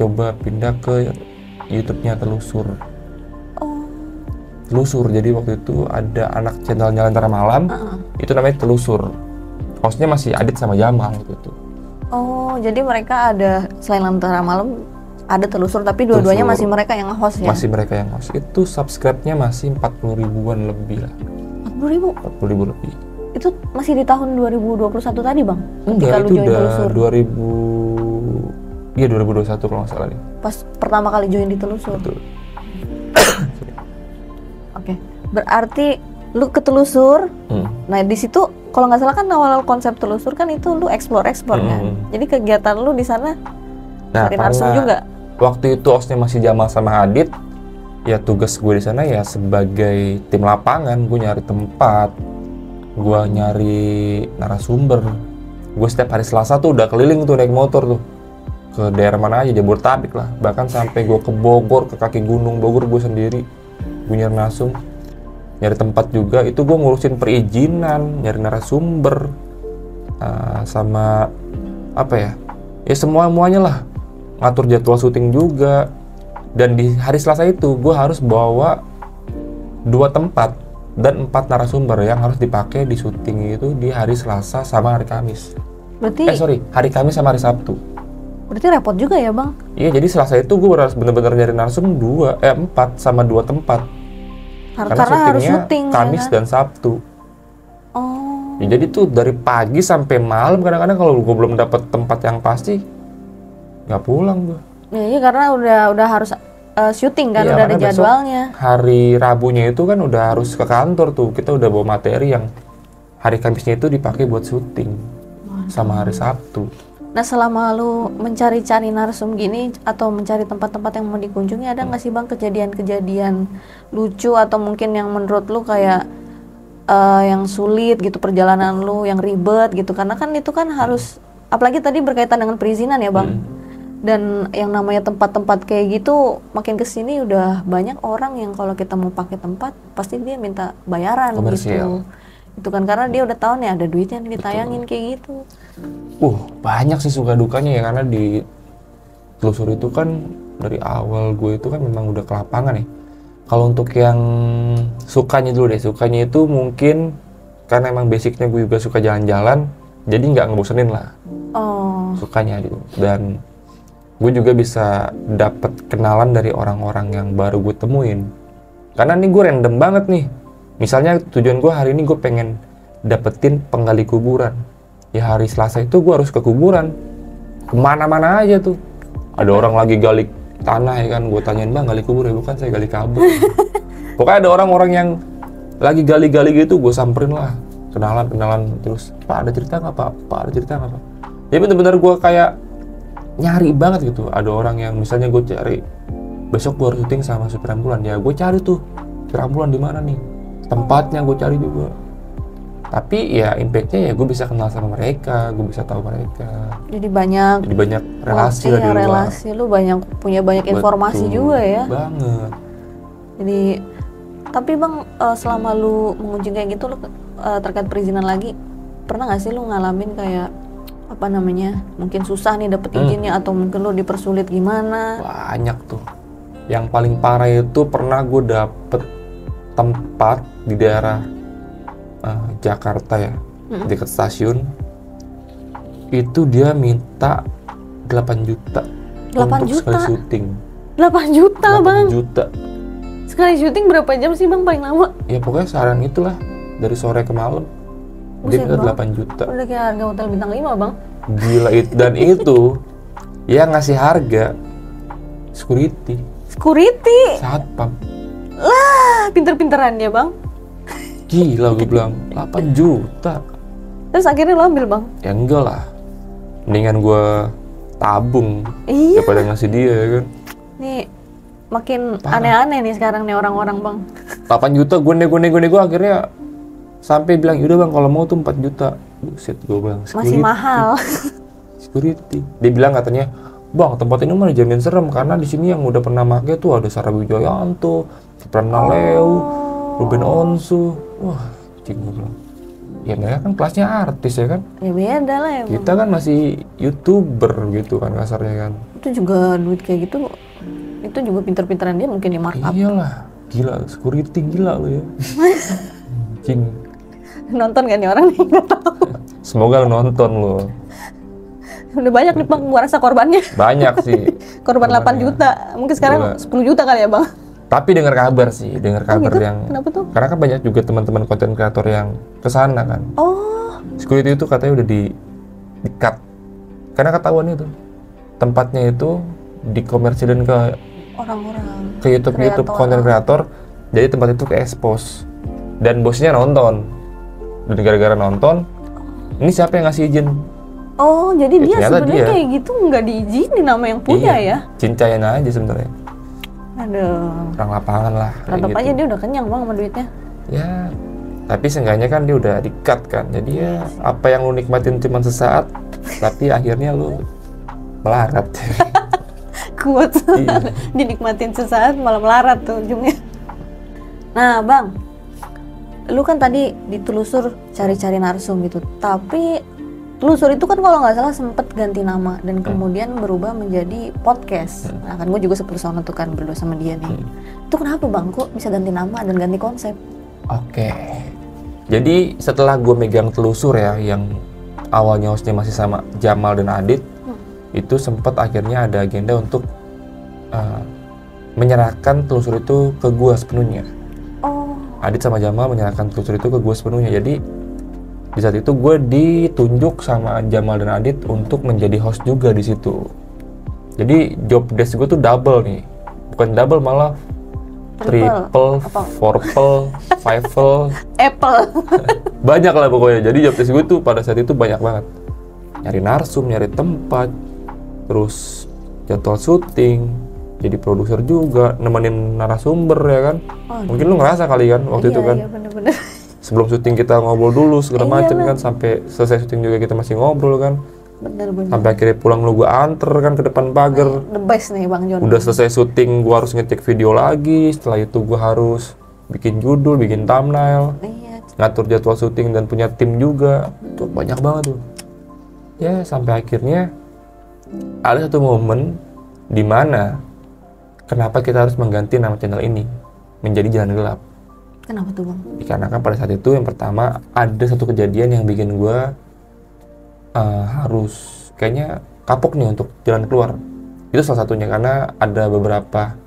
coba pindah ke YouTube-nya Telusur. Telusur, jadi waktu itu ada anak channelnya Lentera Malam, itu namanya Telusur. Hostnya masih Adit sama Jamal waktu itu.
Oh, jadi mereka ada selain Lentera Malam ada Telusur, tapi dua-duanya masih mereka yang nge-host ya?
Masih mereka yang host. Itu subscribe-nya masih 40 ribuan lebih lah.
40 ribu?
40 ribu lebih.
Itu masih di tahun 2021 tadi Bang?
Enggak, itu udah 2021 kalau nggak salah nih.
Pas pertama kali join di Telusur?
Betul.
Oke, berarti lu ke Telusur, nah di situ kalau nggak salah kan awal konsep Telusur kan itu lu explore kan? Jadi kegiatan lu di sana cari narsum juga?
Waktu itu hostnya masih Jamal sama Adit, ya tugas gue di sana ya sebagai tim lapangan, gue nyari tempat, gue nyari narasumber. Gue setiap hari Selasa tuh udah keliling tuh naik motor tuh ke daerah mana aja, Jabodetabek lah, bahkan sampai gue ke Bogor, ke kaki gunung Bogor gue sendiri, gue nyari narsum, nyari tempat juga. Itu gue ngurusin perizinan, nyari narasumber, sama apa ya semuanya lah, ngatur jadwal syuting juga. Dan di hari Selasa itu gue harus bawa 2 tempat dan 4 narasumber yang harus dipakai di syuting itu di hari Selasa sama hari Kamis.
Berarti
hari Kamis sama hari Sabtu.
Berarti repot juga ya Bang?
Iya, jadi Selasa itu gue harus bener-bener nyari narsum 4 sama 2 tempat.
Karena harus syuting
Kamis
ya kan?
dan Sabtu.
Oh.
Ya, jadi tuh dari pagi sampai malam, kadang-kadang kalau gue belum dapat tempat yang pasti nggak pulang gue.
Iya, karena udah harus syuting kan,
Iya,
udah ada jadwalnya.
Hari Rabunya itu kan udah harus ke kantor tuh, kita udah bawa materi yang hari Kamisnya itu dipakai buat syuting sama hari Sabtu.
Nah, selama lu mencari-cari narsum gini atau mencari tempat-tempat yang mau dikunjungi, ada nggak sih Bang kejadian-kejadian lucu atau mungkin yang menurut lu kayak yang sulit gitu perjalanan lu, yang ribet gitu? Karena kan itu kan harus, apalagi tadi berkaitan dengan perizinan ya Bang. Dan yang namanya tempat-tempat kayak gitu makin kesini udah banyak orang yang kalau kita mau pakai tempat pasti dia minta bayaran
komersial.
gitu. Itu kan karena dia udah tahu nih ada duitnya nih ditayangin kayak gitu.
Banyak sih suka dukanya ya, karena di Telusur itu kan dari awal gue itu kan memang udah ke lapangan ya. Kalau untuk yang sukanya dulu deh, sukanya itu mungkin karena emang basicnya gue juga suka jalan-jalan, jadi nggak ngebosenin lah. Sukanya gitu. Dan gue juga bisa dapet kenalan dari orang-orang yang baru gue temuin. Karena nih gue random banget nih. Misalnya tujuan gue hari ini gue pengen dapetin penggali kuburan. Ya hari Selasa itu gue harus ke kuburan. Kemana-mana aja tuh. Ada orang lagi gali tanah ya kan, gue tanyain, Bang gali kubur ya? Bukan, saya gali kabut. Pokoknya ada orang-orang yang lagi gali-gali gitu, gue samperin lah. Kenalan terus, Pak ada cerita nggak Pak? Pak ada cerita nggak Pak? Ya bener-bener gue kayak nyari banget gitu. Ada orang yang misalnya gue cari, besok gue harus syuting sama supir ambulan, ya gue cari tuh supir ambulan di mana nih, tempatnya gue cari juga. Tapi ya impactnya ya gue bisa kenal sama mereka, gue bisa tahu mereka. Jadi banyak relasi lah di luar.
Relasi lu punya banyak informasi juga ya.
Banget.
Jadi tapi Bang, selama lu mengunjungi kayak gitu, lu terkait perizinan lagi, pernah nggak sih lu ngalamin kayak apa namanya, mungkin susah nih dapet izinnya atau mungkin lu dipersulit gimana?
Banyak tuh. Yang paling parah itu pernah gue dapet tempat di daerah Jakarta ya, dekat stasiun. Itu dia minta 8 juta
8
untuk
juta?
sekali syuting.
8 juta
8
Bang?
juta.
Sekali syuting berapa jam sih Bang paling lama?
Ya pokoknya seharian itulah, dari sore ke malam. Dia minta 8 juta.
Udah kayak harga hotel bintang 5 Bang.
Gila itu. Dan itu yang ngasih harga security, satpam.
Lah, pinter-pinteran dia bang.
Gila gue bilang 8 juta.
Terus akhirnya lo ambil bang?
Ya enggak lah, mendingan gue tabung
Iya.
daripada ngasih dia ya kan.
Nih makin
Parah.
aneh-aneh nih sekarang nih orang-orang bang.
8 juta gue nego akhirnya sampai bilang yaudah bang kalau mau tuh 4 juta. Buset gue bilang
Masih mahal.
security. Dia bilang katanya, bang tempat ini mah dijamin serem karena di sini yang udah pernah make tuh ada Sarah Wijoyanto, Pranna Leu, Ruben Onsu. Wah, cing gue bilang. Ya mereka kan kelasnya artis ya kan.
Ya beda lah ya bang.
Kita kan masih YouTuber gitu kan kasarnya kan.
Itu juga duit kayak gitu, itu juga pinter-pinteran dia mungkin di markup.
Iyalah, gila security gila lu ya. Cing.
Nonton kan nih orang nih? Nggak tahu.
Semoga lu nonton lu.
Udah banyak nih bang, gua rasa korbannya.
Banyak sih.
Korban 8
korbannya.
juta, mungkin sekarang
Gila.
10 juta kali ya bang.
Tapi dengar kabar sih, dengar kabar
gitu?
yang
Kenapa tuh?
karena kan banyak juga teman-teman konten kreator yang kesana kan.
Oh,
Security itu katanya udah di-cut. Karena ketahuan itu tempatnya itu dikomersilin ke
orang-orang.
YouTube
Kreator.
konten kreator. Jadi tempat itu ke expose. Dan bosnya nonton. Dan gara-gara nonton, ini siapa yang ngasih izin?
Oh, jadi dia
ternyata
sebenarnya
dia.
kayak gitu nggak diizinin sama yang punya ya?
Cincain aja sebenarnya.
Aduh.
Orang lapangan lah. kayak
Tetap
gitu.
aja dia udah kenyang bang sama duitnya.
Ya, tapi seenggaknya kan dia udah di-cut kan. Jadi ya apa yang lu nikmatin cuma sesaat, tapi akhirnya lu melarat.
Kuat.
Iya.
Dinikmatin sesaat malah melarat tuh ujungnya. Nah bang, lu kan tadi ditelusur cari-cari narsum gitu. Tapi telusur itu kan kalau nggak salah sempet ganti nama dan kemudian berubah menjadi podcast. Nah kan gue juga sepesona tuh kan berdua sama dia nih. Itu kenapa bang kok bisa ganti nama dan ganti konsep?
Oke. Jadi setelah gue megang telusur ya, yang awalnya hostnya masih sama Jamal dan Adit, itu sempat akhirnya ada agenda untuk menyerahkan telusur itu ke gue sepenuhnya.
Oh,
Adit sama Jamal menyerahkan telusur itu ke gue sepenuhnya. Jadi di saat itu gue ditunjuk sama Jamal dan Adit untuk menjadi host juga di situ. Jadi job desk gue tuh double nih, bukan double malah triple,
Apa?
fourple, fiveple,
Apple.
banyak lah pokoknya. Jadi job desk gue tuh pada saat itu banyak banget. Nyari narsum, nyari tempat, terus jadwal syuting, jadi produser juga, nemenin narasumber ya kan.
Oh,
Mungkin lu ngerasa kali kan waktu itu kan.
Iya bener-bener.
Sebelum syuting kita ngobrol dulu segala macem
Iyalah.
kan, sampai selesai syuting juga kita masih ngobrol kan.
Bener-bener.
Sampai akhirnya pulang lu gua anter kan ke depan pagar.
The best nih bang Jon.
Udah selesai syuting gua harus ngetik video lagi, setelah itu gua harus bikin judul, bikin thumbnail,
Iya.
ngatur jadwal syuting dan punya tim juga. Tuh banyak banget tuh. Ya sampai akhirnya ada satu momen di mana kenapa kita harus mengganti nama channel ini menjadi Jalan Gelap.
Kenapa tuh bang?
Dikarenakan pada saat itu yang pertama ada satu kejadian yang bikin gue harus kayaknya kapok nih untuk jalan keluar. Itu salah satunya karena ada beberapa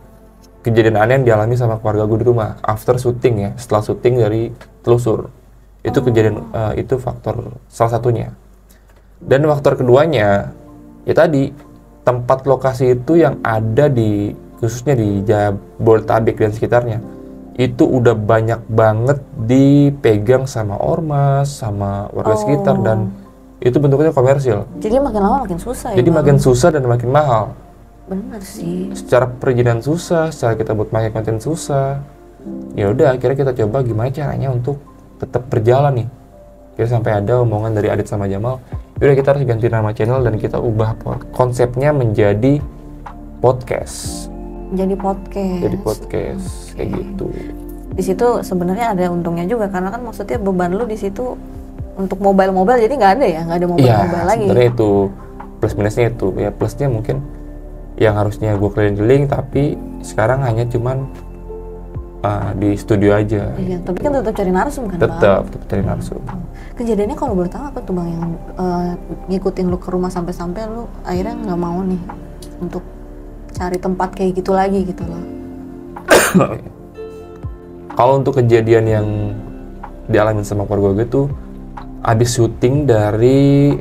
kejadian aneh yang dialami sama keluarga gue di rumah after syuting ya, setelah syuting dari telusur. Itu kejadian itu faktor salah satunya. Dan faktor keduanya ya tadi tempat lokasi itu yang ada di khususnya di Jabodetabek dan sekitarnya itu udah banyak banget dipegang sama ormas, sama warga sekitar, dan itu bentuknya komersil.
Jadi makin lama makin susah ya
Jadi
bang?
makin susah dan makin mahal.
Bener sih.
Secara perizinan susah, secara kita buat pakai konten susah. Ya udah, akhirnya kita coba gimana caranya untuk tetap berjalan nih. Akhirnya sampai ada omongan dari Adit sama Jamal, yaudah kita harus ganti nama channel dan kita ubah konsepnya menjadi podcast.
Jadi podcast.
Kayak gitu.
Di situ sebenarnya ada untungnya juga karena kan maksudnya beban lu di situ untuk mobile jadi nggak ada ya, nggak ada mobile lagi.
Iya, sebenarnya itu plus minusnya itu. Ya plusnya mungkin yang harusnya gue keliling-keliling tapi sekarang hanya cuman di studio aja.
Iya, tapi kan tetap cari narsum kan bang?
Tetap cari narsum.
Kejadiannya kalau boleh tahu apa tuh bang yang ngikutin lu ke rumah sampai lu akhirnya nggak mau nih untuk cari tempat kayak gitu lagi gitu loh.
Kalau untuk kejadian yang dialami sama keluarga gue tuh abis syuting dari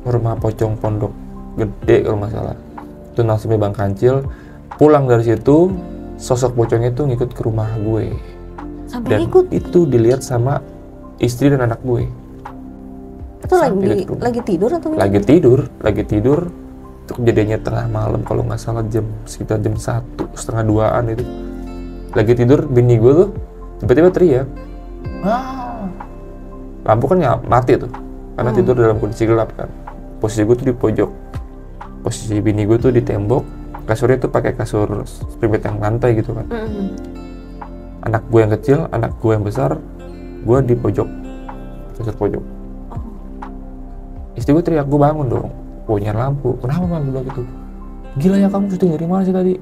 Rumah Pocong Pondok Gede kalau nggak salah, itu narsumnya Bang Kancil. Pulang dari situ, sosok pocong itu ngikut ke rumah gue.
Sampai
Dan
ikut.
itu dilihat sama istri dan anak gue.
Itu
Sampai ke rumah.
lagi tidur atau gimana?
Lagi tidur. Itu kejadiannya tengah malam kalau nggak salah sekitar jam 1:30-2an itu. Lagi tidur, bini gue tuh tiba-tiba teriak. Lampu kan mati tuh, karena tidur dalam kondisi gelap kan. Posisi gue tuh di pojok. Posisi bini gue tuh di tembok. Kasurnya tuh pakai kasur spring bed yang lantai gitu kan. Anak gue yang kecil, anak gue yang besar, gue di pojok, kasur pojok. Istri gue teriak, gue bangun dong. Gue nyalain lampu. Kenapa bang? Gue bilang gitu. Gila ya kamu syuting dari mana sih tadi?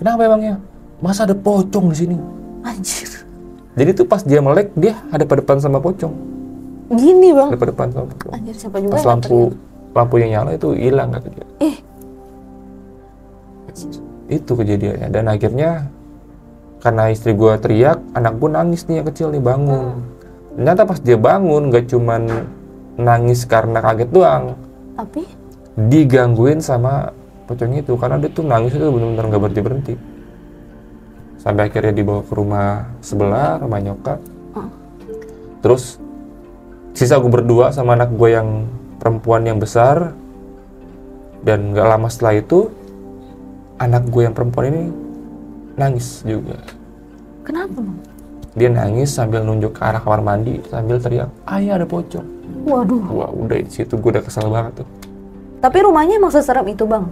Kenapa emangnya? Masa ada pocong di sini?
Anjir.
Jadi tuh pas dia melek, dia hadap-hadapan sama pocong.
Gini bang.
Hadap-hadapan sama pocong.
Anjir, siapa juga
Pas
yang
lampu yang nyala itu hilang katanya. Itu kejadiannya. Dan akhirnya karena istri gue teriak, anak gue nangis nih yang kecil nih bangun. Ternyata pas dia bangun gak cuman nangis karena kaget doang,
Tapi
digangguin sama pocong itu karena dia tuh nangis itu benar-benar nggak berhenti. Sampai akhirnya dibawa ke rumah sebelah, rumah nyokap. Terus sisa gue berdua sama anak gue yang perempuan yang besar. Dan nggak lama setelah itu anak gue yang perempuan ini nangis juga.
kenapa bang?
Dia nangis sambil nunjuk ke arah kamar mandi sambil teriak, "Ayah, ada pocong."
Waduh.
Wah, udah di situ gue udah kesel banget tuh.
Tapi rumahnya emang seserem itu bang?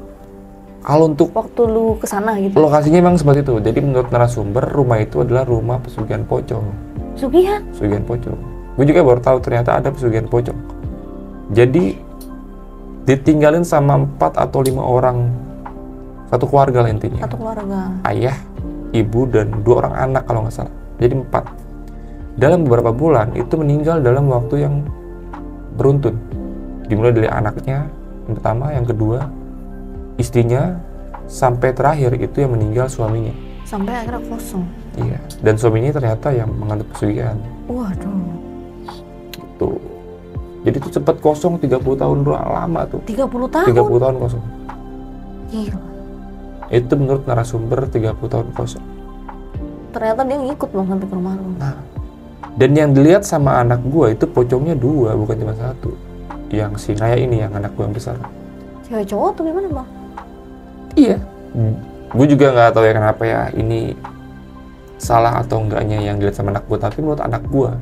Kalau untuk
Waktu lu kesana gitu?
lokasinya memang seperti itu. Jadi menurut narasumber, rumah itu adalah rumah pesugihan pocong.
Sugihan?
Pesugihan pocong. Gue juga baru tahu ternyata ada pesugihan pocong. Jadi ditinggalin sama 4 atau 5 orang, satu keluarga lah intinya.
Satu keluarga.
Ayah, ibu, dan 2 orang anak kalau nggak salah. Jadi 4. Dalam beberapa bulan itu meninggal dalam waktu yang beruntun. Dimulai dari anaknya yang pertama, yang kedua istrinya, sampai terakhir itu yang meninggal suaminya.
Sampai akhirnya kosong.
Iya. Dan suaminya ternyata yang mengandung pesugihan.
Waduh.
Tuh. Jadi itu cepat kosong 30 tahun lama tuh.
30 tahun?
30 tahun kosong.
Gila.
Itu menurut narasumber 30 tahun kosong.
Ternyata dia ngikut bang sampai ke rumah lu.
Nah, dan yang dilihat sama anak gua itu pocongnya 2, bukan cuma 1. Yang si Naya ini, yang anak gua yang besar.
Cewek cowok tuh gimana bang?
Iya. Gue juga nggak tahu ya kenapa ya ini salah atau enggaknya yang dilihat sama anak gua, tapi menurut anak gua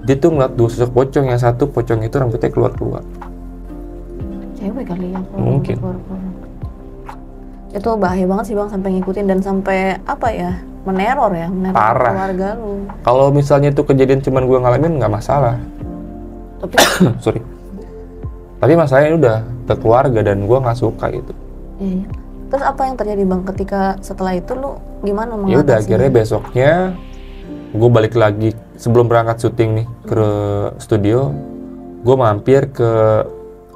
dia tuh ngeliat 2 sosok pocong. Yang satu pocong itu rambutnya keluar-keluar.
Cewek kali yang
Mungkin.
keluar. Itu bahaya banget sih bang, sampai ngikutin dan sampai apa ya, meneror
Parah.
keluarga lu.
Kalau misalnya itu kejadian cuman gua ngalamin nggak masalah.
Tapi
Sorry. Tapi masalahnya udah ke keluarga dan gua nggak suka gitu.
iya. Terus apa yang terjadi bang ketika setelah itu lu gimana mengatasi?
Ya udah akhirnya besoknya gue balik lagi sebelum berangkat syuting nih ke studio. Gue mampir ke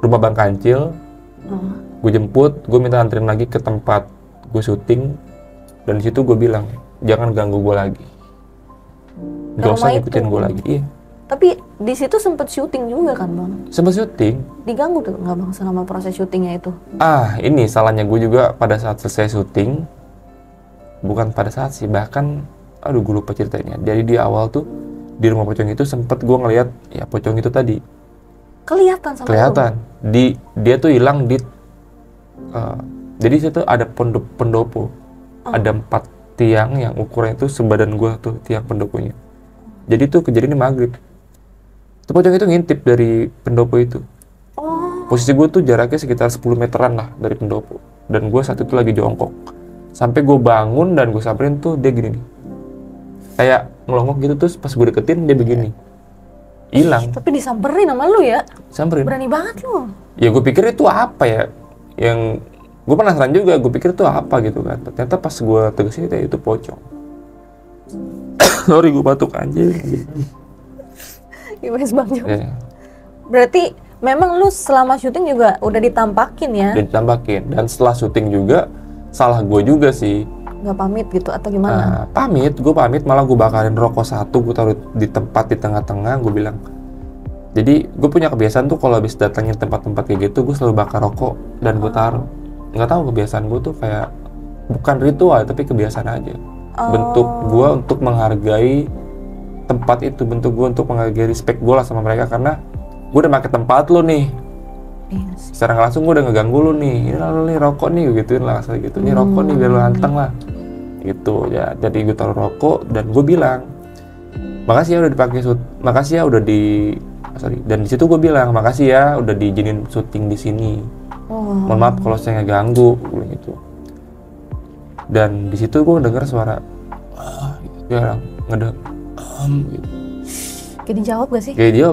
rumah Bang Kancil. Gue jemput, gue minta anterin lagi ke tempat gue syuting. Dan di situ gue bilang, jangan ganggu gue lagi. Gak
Ke
usah
rumah
ngikutin
itu?
gue lagi. Iya.
Tapi di situ sempet syuting juga kan bang?
Sempet syuting.
Diganggu tuh nggak bang selama proses syutingnya itu?
Ini salahnya gue juga pada saat selesai syuting. Bukan pada saat sih, bahkan aduh gue lupa ceritanya. Jadi di awal tuh di rumah pocong itu sempet gue ngeliat ya pocong itu tadi.
Kelihatan sama
Kelihatan. Dia tuh hilang di jadi situ ada pendopo. Ada 4 tiang yang ukurannya itu sebadan gue tuh tiang pendoponya. Jadi tuh kejadiannya maghrib. Tuh pocong itu ngintip dari pendopo itu.
Oh,
Posisi gue tuh jaraknya sekitar 10 meteran lah dari pendopo. Dan gue saat itu lagi jongkok. Sampai gue bangun dan gue samperin tuh dia gini nih. Kayak ngelongok gitu, terus pas gue deketin dia begini. Hilang.
tapi disamperin sama lu ya?
Samperin.
Berani banget lu.
Ya gue pikir itu apa ya? Yang gue penasaran juga, gue pikir itu apa gitu kan. Ternyata pas gue tegesin itu pocong. Sorry gue batuk anjir.
Gimana bang Jo?
Ya,
Berarti memang lu selama syuting juga udah ditampakin ya?
dan ditambahin. Dan setelah syuting juga salah gue juga sih.
Nggak pamit gitu atau gimana?
Gue pamit malah gue bakarin rokok 1, gue taruh di tempat di tengah-tengah, gue bilang. Jadi gue punya kebiasaan tuh kalau habis datangin tempat-tempat kayak gitu, gue selalu bakar rokok dan gue taruh. Nggak tahu kebiasaan gue tuh kayak bukan ritual tapi kebiasaan aja. Bentuk gue untuk menghargai tempat itu, bentuk gue untuk menghargai respect gue lah sama mereka karena gue udah pakai tempat lo nih.
Iya sih.
Secara nggak langsung gue udah ngeganggu lu nih, ini lalu nih rokok nih, gue gituin lah asal gitu, ini rokok nih biar lu anteng lah, gitu ya. Jadi gue taruh rokok dan gue bilang, makasih ya udah dipakai makasih ya udah dan di situ gue bilang makasih ya udah diizinin syuting di sini. Mohon maaf kalau saya ngeganggu, gue bilang gitu. Dan di situ gue dengar suara, dia ngedek, gitu.
Kayak dijawab gak sih?
Kayak dia,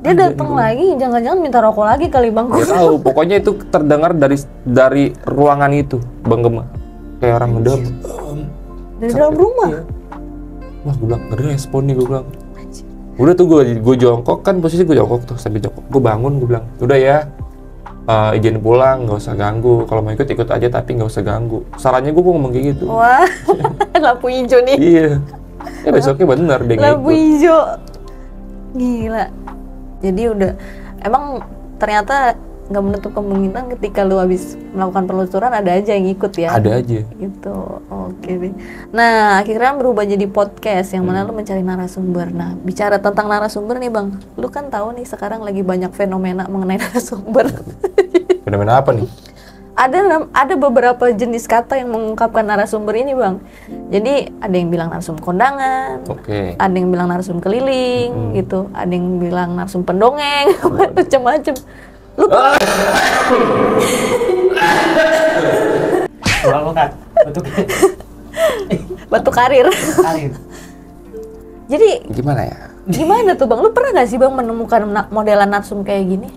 Dia datang lagi, jangan-jangan minta rokok lagi kali Bang.
Gak tahu, pokoknya itu terdengar dari ruangan itu, Bang Gema. Kayak orang ngedem.
Dari dalam rumah?
Iya. Wah, gue bilang, gak ada respon nih, gue bilang. Udah tuh gue jongkok, kan posisi gue jongkok tuh, sambil jongkok. Gue bangun, gue bilang, udah ya, izin pulang, gak usah ganggu. Kalau mau ikut aja, tapi gak usah ganggu. Sarannya gue ngomong kayak gitu.
Wah, lampu hijau nih.
Iya. Ya besoknya bener, dia
Lampu
ngikut.
hijau. Gila. Jadi udah, emang ternyata nggak menutup kemungkinan ketika lu habis melakukan penelusuran ada aja yang ikut ya.
Ada aja.
Gitu, oke deh. Nah, akhirnya berubah jadi podcast yang mana lu mencari narasumber. Nah, bicara tentang narasumber nih Bang, lu kan tahu nih sekarang lagi banyak fenomena mengenai narasumber.
Fenomena apa nih?
Ada beberapa jenis kata yang mengungkapkan narasumber ini Bang. Jadi ada yang bilang narsum kondangan,
Oke.
ada yang bilang narsum keliling gitu, ada yang bilang narsum pendongeng, macam-macam. Lu
Kalau kan bentuk
batu karir.
karir.
Jadi
Gimana ya?
gimana tuh Bang? Lu pernah gak sih Bang menemukan modelan narsum kayak gini?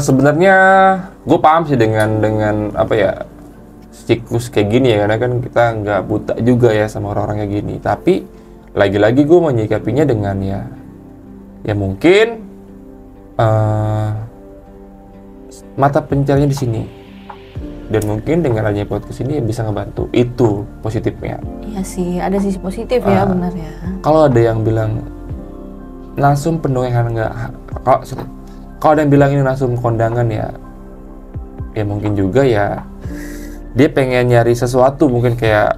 Sebenarnya gue paham sih dengan apa ya, siklus kayak gini ya, karena kan kita nggak buta juga ya sama orang-orang kayak gini. Tapi lagi-lagi gue menyikapinya dengan ya mungkin mata pencariannya di sini, dan mungkin dengan adanya podcast ini bisa ngebantu, itu positifnya.
Iya sih, ada sisi positif ya, benar ya.
Kalau ada yang bilang langsung pendongengan kalau ada yang bilang ini langsung kondangan ya mungkin juga ya dia pengen nyari sesuatu, mungkin kayak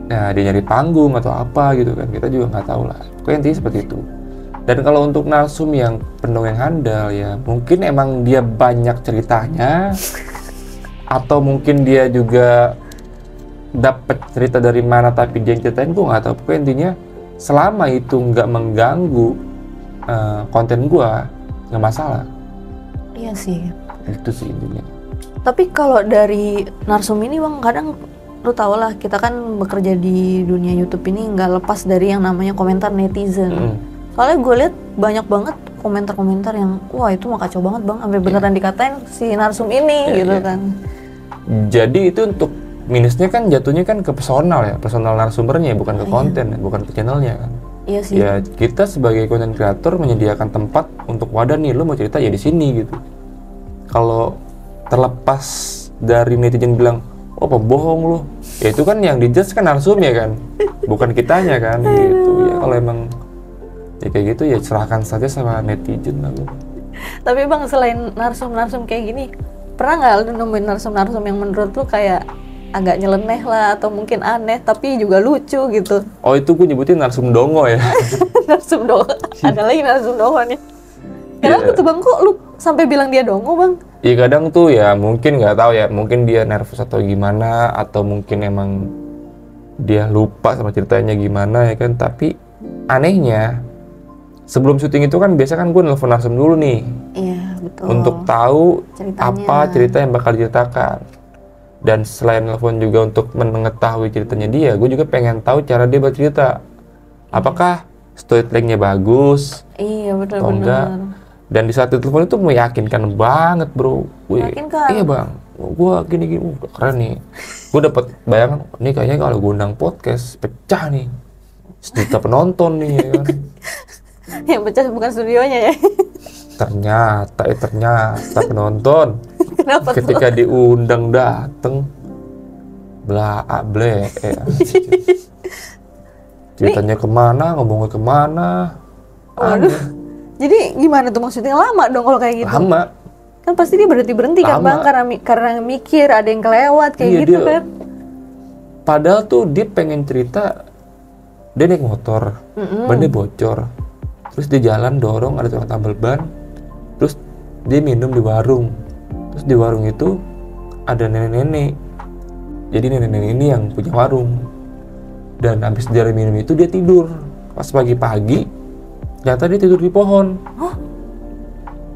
ya dia nyari panggung atau apa gitu kan, kita juga nggak tahu lah. Pokoknya intinya seperti itu. Dan kalau untuk narsum yang pendongeng handal ya mungkin emang dia banyak ceritanya atau mungkin dia juga dapat cerita dari mana tapi dia yang ceritain, gue nggak tahu. Pokoknya intinya selama itu nggak mengganggu konten gue, nggak masalah.
Iya sih.
Itu sih intinya.
Tapi kalau dari narsum ini Bang, kadang lu tau lah kita kan bekerja di dunia YouTube ini nggak lepas dari yang namanya komentar netizen. Soalnya gue lihat banyak banget komentar-komentar yang wah itu mah kacau banget Bang, sampai beneran dikatain si narsum ini gitu kan.
Jadi itu untuk minusnya kan jatuhnya kan ke personal ya, personal narasumbernya bukan ke konten, bukan ke channelnya kan.
Iya sih.
Ya kita sebagai content creator menyediakan tempat untuk wadah nih, lu mau cerita ya di sini gitu. Kalau terlepas dari netizen bilang, oh pembohong lu, ya itu kan yang dijudge kan narsum ya kan, bukan kitanya kan gitu. Ya kalau emang ya kayak gitu ya serahkan saja sama netizen lah lu.
Tapi Bang, selain narsum-narsum kayak gini, pernah nggak lu nemuin narsum-narsum yang menurut lu kayak agak nyeleneh lah atau mungkin aneh tapi juga lucu gitu?
Oh itu gue nyebutin narsum dongo ya.
Narsum dongo, ada lagi narsum dongo nih. Kenapa tuh Bang, kok lu sampai bilang dia dongo Bang?
Iya kadang tuh ya mungkin nggak tahu ya, mungkin dia nervous atau gimana, atau mungkin emang dia lupa sama ceritanya gimana ya kan. Tapi anehnya sebelum syuting itu kan biasa kan gue nelfon narsum dulu nih.
Iya betul.
Untuk tahu
Ceritanya.
apa cerita yang bakal diceritakan. Dan selain nelfon juga untuk mengetahui ceritanya dia, gue juga pengen tahu cara dia bercerita. Apakah storytellingnya bagus?
Iya
Atau
betul-betul.
enggak? Dan di saat telepon itu meyakinkan banget bro.
Meyakinkan?
Iya bang, gue gini-gini, keren nih. Gue dapet bayangan, nih kayaknya kalau gue undang podcast pecah nih, 1 juta penonton nih ya kan.
Yang pecah bukan studionya ya.
Ternyata penonton
Kenapa tuh?
ketika diundang dateng ble ceritanya kemana, ngomongnya kemana.
Waduh. Jadi gimana tuh maksudnya, lama dong kalau kayak gitu?
Lama.
Kan pasti dia berhenti kan
Lama.
bang, karena mikir ada yang kelewat kayak
Iya,
gitu
dia-
kan.
Padahal tuh dia pengen cerita, dia naik motor, bannya bocor, terus dia jalan dorong ada tukang tambal ban, terus dia minum di warung, terus di warung itu ada nenek-nenek, jadi nenek-nenek ini yang punya warung, dan habis dia minum itu dia tidur, pas pagi-pagi ternyata dia tidur di pohon,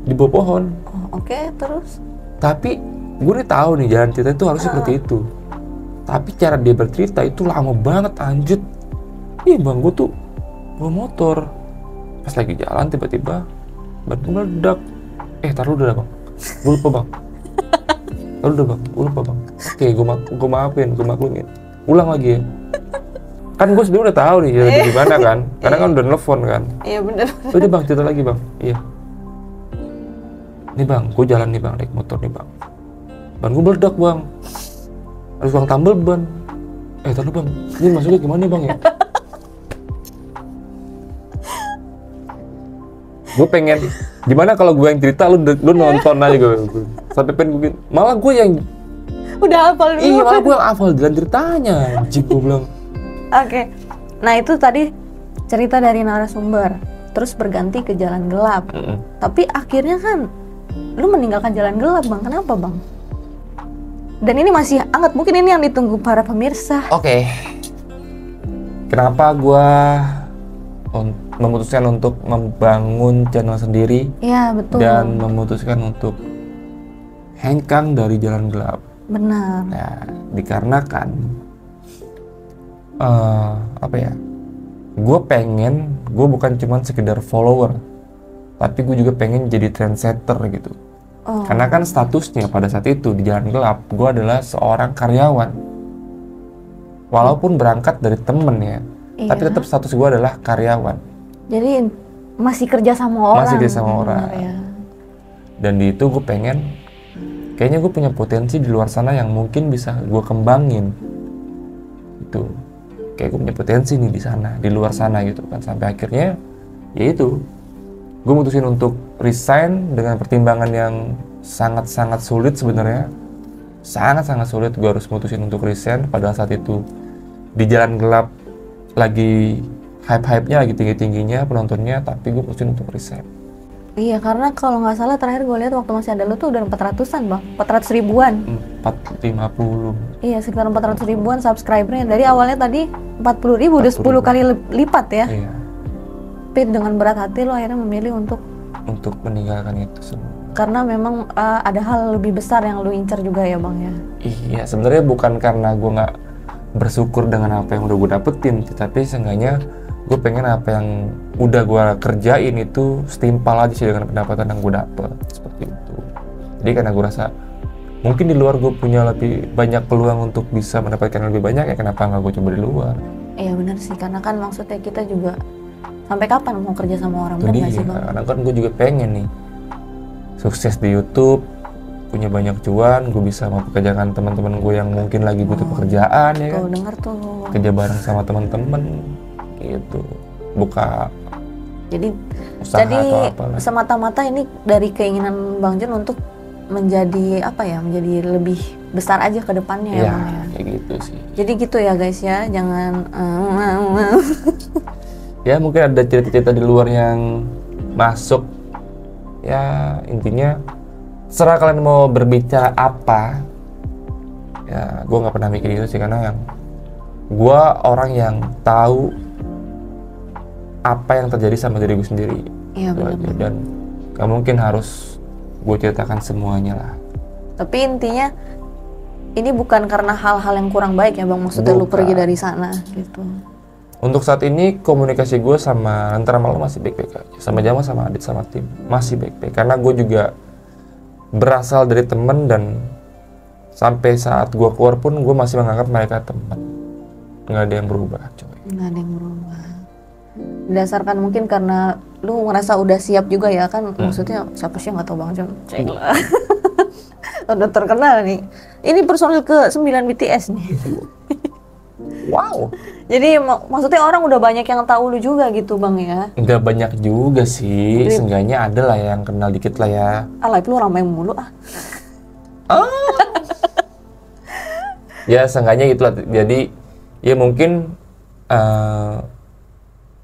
di bawah pohon.
Oh, oke, terus
Tapi gue udah tahu nih jalan cerita itu harus seperti itu. Tapi cara dia bercerita itu lama banget anjir. Ih bang, gue tuh bawa motor. Pas lagi jalan tiba-tiba ban gue meledak. Taruh udah bang. Gue lupa bang. Taruh udah bang, gue lupa bang. Oke, gue maafin, gue maklumin. Ulang lagi ya. Kan gue sebenarnya udah tahu nih jalan di mana kan. Karena kan udah nelfon kan.
iya bener.
Udah bang, cerita lagi bang. Iya. Nih bang, gue jalan nih bang, naik motor nih bang. Ban gue meledak bang. Harus uang tambal ban. Taruh bang, ini masuknya gimana nih bang ya? Gue pengen, gimana kalau gue yang cerita, lu nonton aja gue. Sampai pengen gue, malah gue yang,
Udah hafal dulu.
iya malah gue yang hafal jalan ceritanya. Anjing gue bilang.
Oke. Nah, itu tadi cerita dari narasumber. Terus berganti ke jalan gelap. Tapi akhirnya kan lu meninggalkan jalan gelap, Bang. Kenapa, Bang? Dan ini masih hangat. Mungkin ini yang ditunggu para pemirsa.
Oke. Kenapa gue memutuskan untuk membangun channel sendiri
Iya, betul.
dan memutuskan untuk hengkang dari jalan gelap?
Benar.
Nah, dikarenakan apa ya? Gue bukan cuma sekedar follower, tapi gue juga pengen jadi trendsetter gitu.
Oh.
Karena kan statusnya pada saat itu di jalan gelap, gue adalah seorang karyawan. Walaupun berangkat dari temen ya,
Iya.
tapi tetap status gue adalah karyawan.
Jadi masih kerja sama orang.
Masih kerja sama
benar
orang.
ya.
Dan di itu gue pengen, kayaknya gue punya potensi di luar sana yang mungkin bisa gue kembangin. Itu, kayak gue punya potensi nih di sana, di luar sana gitu kan. Sampai akhirnya, ya itu, gue mutusin untuk resign dengan pertimbangan yang sangat-sangat sulit sebenarnya. Sangat-sangat sulit gue harus mutusin untuk resign. Padahal saat itu di jalan gelap lagi hype-hypenya, lagi tinggi-tingginya penontonnya, tapi gue mutusin untuk resign.
Iya, karena kalau nggak salah terakhir gue lihat waktu masih ada lu tuh udah 400-an, Bang. 400 ribuan.
450.
Iya, sekitar 400 ribuan subscribernya. Dari awalnya tadi 40 ribu, udah 10 kali lipat ya.
Iya,
Tapi dengan berat hati lo akhirnya memilih untuk
meninggalkan itu semua.
karena memang ada hal lebih besar yang lu incar juga ya, Bang ya.
Iya, sebenarnya bukan karena gue nggak bersyukur dengan apa yang udah gue dapetin, tapi seenggaknya gue pengen apa yang udah gue kerjain itu setimpal aja sih dengan pendapatan yang gue dapet, seperti itu. Jadi karena gue rasa mungkin di luar gue punya lebih banyak peluang untuk bisa mendapatkan lebih banyak, ya kenapa nggak gue coba di luar?
Iya benar sih, karena kan maksudnya kita juga sampai kapan mau kerja sama orang,
Itu
benar
dia,
nggak sih, Bang?
karena kan gue juga pengen nih sukses di YouTube, punya banyak cuan, gue bisa mempekerjakan teman-teman gue yang mungkin lagi butuh pekerjaan ya kan.
Tuh dengar tuh.
Kerja bareng sama teman-teman gitu, buka
Jadi
usaha atau apalah.
semata-mata ini dari keinginan Bang Jun untuk menjadi apa ya, menjadi lebih besar aja ke depannya ya,
Ya,
Bang ya.
kayak gitu sih.
Jadi gitu ya guys ya, jangan
Ya mungkin ada cerita-cerita di luar yang masuk. Ya intinya serah kalian mau berbicara apa. Ya gue nggak pernah mikir itu sih, karena yang gue orang yang tahu apa yang terjadi sama diri gue sendiri.
Iya
Itu
benar.
aja. Dan gak mungkin harus gue ceritakan semuanya lah.
Tapi intinya ini bukan karena hal-hal yang kurang baik ya, Bang, maksudnya lu
Bukan.
pergi dari sana gitu.
Untuk saat ini komunikasi gue sama antara malu masih baik-baik aja. Sama Jamal, sama Adit, sama tim masih baik-baik. Karena gue juga berasal dari temen, dan sampai saat gue keluar pun gue masih menganggap mereka teman. Nggak ada yang berubah, coy.
Nggak ada yang berubah. Berdasarkan mungkin karena lu ngerasa udah siap juga ya kan, maksudnya siapa sih yang nggak tahu Bang Jun? Cek lah. Udah terkenal nih. Ini personil ke 9 BTS nih.
Wow.
Jadi maksudnya orang udah banyak yang tahu lu juga gitu bang ya?
Nggak banyak juga sih,
Jadi-
seenggaknya ada lah yang kenal dikit lah ya.
Live lu ramai mulu ah.
Ya seenggaknya gitu lah. Jadi ya mungkin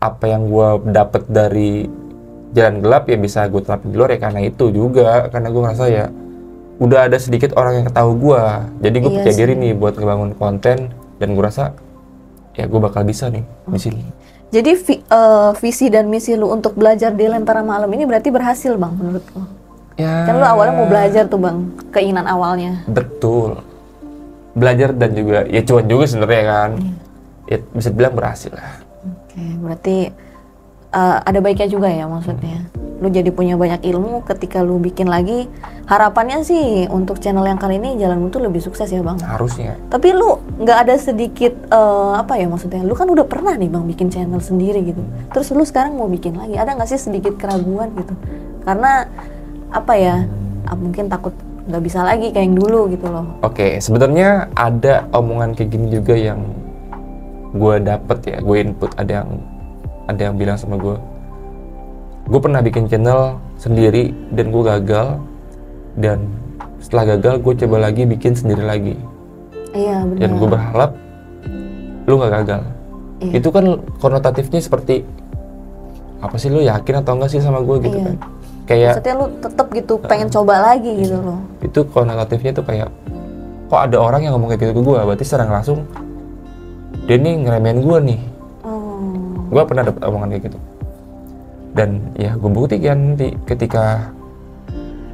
apa yang gue dapet dari jalan gelap ya bisa gue terapin di luar ya karena itu juga. Karena gue ngerasa ya udah ada sedikit orang yang tahu gue. Jadi gue
Iya
percaya diri
sih.
nih buat ngebangun konten dan gue rasa ya gue bakal bisa nih di sini.
Jadi visi dan misi lu untuk belajar di Lentera Malam ini berarti berhasil bang menurut lu?
Ya.
Kan lu awalnya mau belajar tuh bang, keinginan awalnya.
Betul. Belajar dan juga ya cuan juga sebenarnya kan. Ya bisa bilang berhasil lah.
Oke, berarti ada baiknya juga ya maksudnya. Lu jadi punya banyak ilmu ketika lu bikin lagi. Harapannya sih untuk channel yang kali ini Jalan Buntu lebih sukses ya bang.
Harusnya.
Tapi lu nggak ada sedikit apa ya maksudnya? Lu kan udah pernah nih bang bikin channel sendiri gitu. Terus lu sekarang mau bikin lagi, ada nggak sih sedikit keraguan gitu? Karena apa ya? Mungkin takut nggak bisa lagi kayak yang dulu gitu loh.
Oke, sebenarnya ada omongan kayak gini juga yang gue dapet ya, gue input ada yang bilang sama gue pernah bikin channel sendiri dan gue gagal, dan setelah gagal gue coba lagi bikin sendiri lagi,
Iya benar.
dan gue berharap lu nggak gagal.
Iya.
Itu kan konotatifnya seperti apa sih, lu yakin atau enggak sih sama gue gitu
Iya.
kan? Kayak
Maksudnya lu tetap gitu pengen coba lagi gitu loh.
itu konotatifnya tuh kayak kok ada orang yang ngomong kayak gitu ke gue, berarti secara nggak langsung dia nih ngeremehin gue nih.
Oh.
Gue pernah dapet omongan kayak gitu, dan ya gue buktikan nanti ketika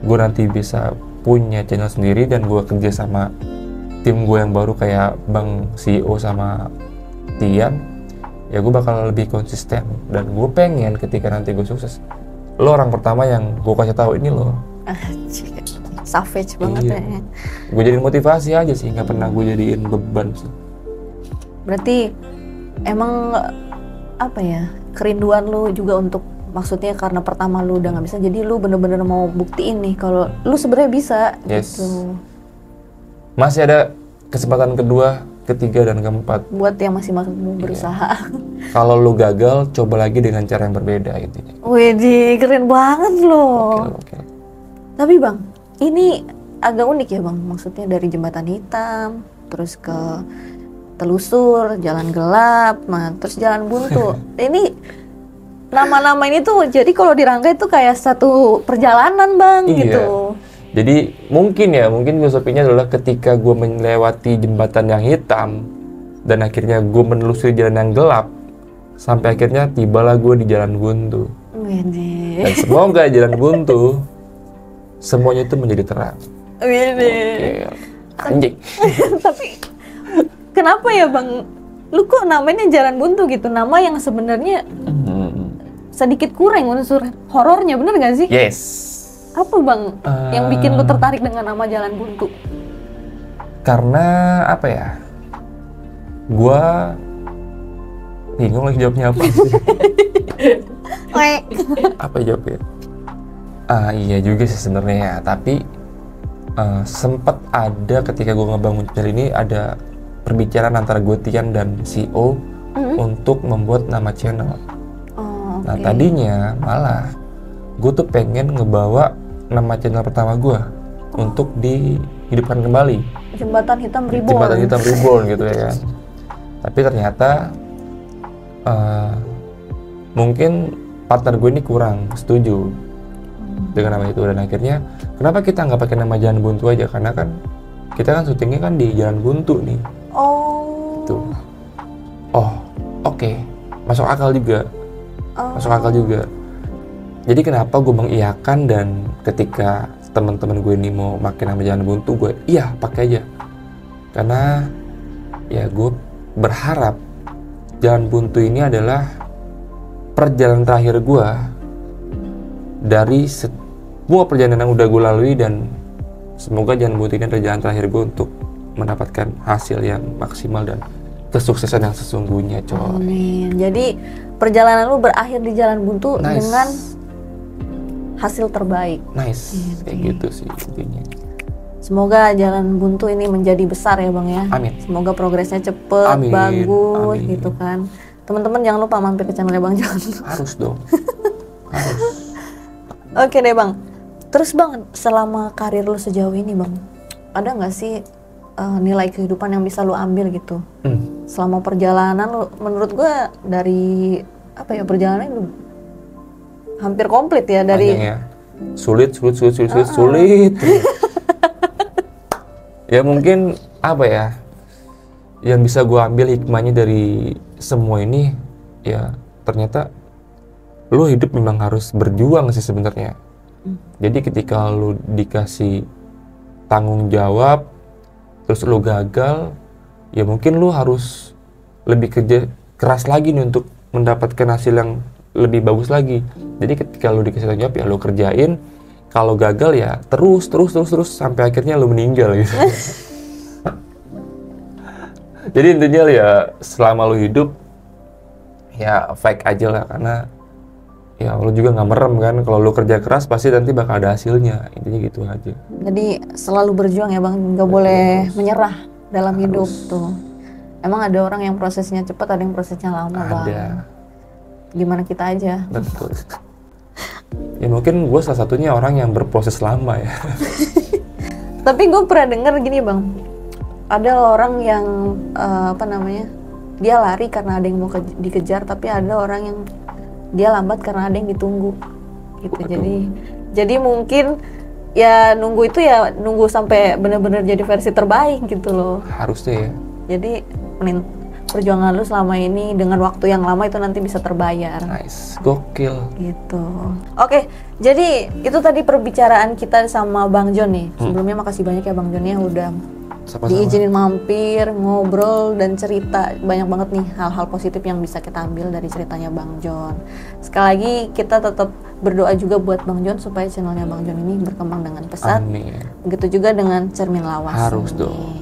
gue nanti bisa punya channel sendiri dan gue kerja sama tim gue yang baru kayak Bang CEO sama Tian, ya gue bakal lebih konsisten. Dan gue pengen ketika nanti gue sukses, lo orang pertama yang gue kasih tahu ini lo.
Savage banget
Iya.
ya.
Gue jadiin motivasi aja sih, nggak pernah gue jadiin beban sih.
Berarti emang apa ya, kerinduan lu juga untuk, maksudnya karena pertama lu udah nggak bisa, jadi lu bener-bener mau buktiin nih kalau lu sebenarnya bisa.
Yes.
Gitu.
Masih ada kesempatan kedua, ketiga, dan keempat.
Buat yang masih mau berusaha.
Kalau lu gagal, coba lagi dengan cara yang berbeda gitu.
Widih, keren banget loh.
Oke.
Tapi bang, ini agak unik ya bang, maksudnya dari Jembatan Hitam, terus ke Telusur, Jalan Gelap, nah terus Jalan Buntu. Ini nama-nama ini tuh jadi kalau dirangkai itu kayak satu perjalanan bang
Iya.
gitu.
Jadi mungkin filosofinya adalah ketika gue melewati jembatan yang hitam dan akhirnya gue menelusuri jalan yang gelap, sampai akhirnya tibalah gue di Jalan Buntu.
Widih.
Dan semoga Jalan Buntu semuanya itu menjadi terang.
Widih.
Oke. Anjing.
Tapi kenapa ya bang? Lu kok namanya Jalan Buntu gitu? Nama yang sebenarnya sedikit kurang unsur horornya, bener gak sih?
Yes.
Apa bang yang bikin lu tertarik dengan nama Jalan Buntu?
Karena apa ya? Gua bingung lagi jawabnya apa sih. Apa jawabnya? Iya juga sih sebenarnya ya, tapi sempat ada ketika gue ngebangun channel ini ada perbicaraan antara gue, Tian, dan CEO untuk membuat nama channel.
Oh,
Nah
oke.
tadinya malah gue tuh pengen ngebawa nama channel pertama gue untuk dihidupkan kembali,
Jembatan Hitam Reborn.
Jembatan Hitam Reborn gitu ya kan. Tapi ternyata mungkin partner gue ini kurang setuju dengan nama itu, dan akhirnya kenapa kita nggak pakai nama Jalan Buntu aja, karena kan kita kan syutingnya kan di Jalan Buntu nih.
Oh.
Tuh. Oh, oke. Masuk akal juga. Masuk akal juga. Jadi kenapa gue mengiyakan, dan ketika teman-teman gue ini mau pakai nama Jalan Buntu, gue iya pakai aja. Karena ya gue berharap Jalan Buntu ini adalah perjalanan terakhir gue dari semua perjalanan yang udah gue lalui, dan semoga Jalan Buntu ini adalah jalan terakhir gue untuk mendapatkan hasil yang maksimal dan kesuksesan yang sesungguhnya, coy.
Amin. Jadi perjalanan lu berakhir di Jalan Buntu
Nice.
dengan hasil terbaik.
Nice, kayak
Oke.
gitu sih intinya.
Semoga jalan buntu ini menjadi besar ya Bang ya.
Amin.
Semoga progresnya cepet,
Amin.
bagus
Amin.
gitu kan. Teman-teman jangan lupa mampir ke channelnya Bang Jon.
Harus dong. Harus.
Oke deh Bang. Terus Bang, selama karir lu sejauh ini Bang, ada nggak sih nilai kehidupan yang bisa lu ambil gitu? Selama perjalanan lu, menurut gua dari apa ya, perjalanan lu hampir komplit ya dari
Panjang ya. Sulit. Ya mungkin apa ya, yang bisa gue ambil hikmahnya dari semua ini, ya ternyata lu hidup memang harus berjuang sih sebenarnya. Jadi ketika lu dikasih tanggung jawab, terus lu gagal, ya mungkin lu harus lebih kerja keras lagi nih untuk mendapatkan hasil yang lebih bagus lagi. Jadi ketika lu dikasih tanggung jawab, ya lu kerjain. Kalau gagal ya terus sampai akhirnya lu meninggal gitu. Jadi intinya ya selama lu hidup ya fight aja lah, karena ya lu juga nggak merem kan. Kalau lu kerja keras pasti nanti bakal ada hasilnya. Intinya gitu aja.
Jadi selalu berjuang ya Bang, nggak boleh menyerah dalam hidup tuh. Emang ada orang yang prosesnya cepat, ada yang prosesnya lama Bang.
Ada.
Gimana kita aja.
Betul. Ya mungkin gue salah satunya orang yang berproses lama ya.
Tapi gue pernah denger gini Bang, ada orang yang dia lari karena ada yang mau dikejar, tapi ada orang yang dia lambat karena ada yang ditunggu gitu. Jadi mungkin ya nunggu itu ya nunggu sampai benar-benar jadi versi terbaik gitu loh.
Harusnya ya.
Jadi perjuangan lu selama ini dengan waktu yang lama itu nanti bisa terbayar.
Nice, gokil.
Gitu. Oke, jadi itu tadi perbicaraan kita sama Bang Jon nih. Sebelumnya makasih banyak ya Bang Jon ya udah
Sama-sama.
diizinin mampir, ngobrol dan cerita. Banyak banget nih hal-hal positif yang bisa kita ambil dari ceritanya Bang Jon. Sekali lagi kita tetap berdoa juga buat Bang Jon supaya channelnya Bang Jon ini berkembang dengan pesat.
Amin.
Begitu juga dengan Cermin Lawas.
Harus
ini.
dong.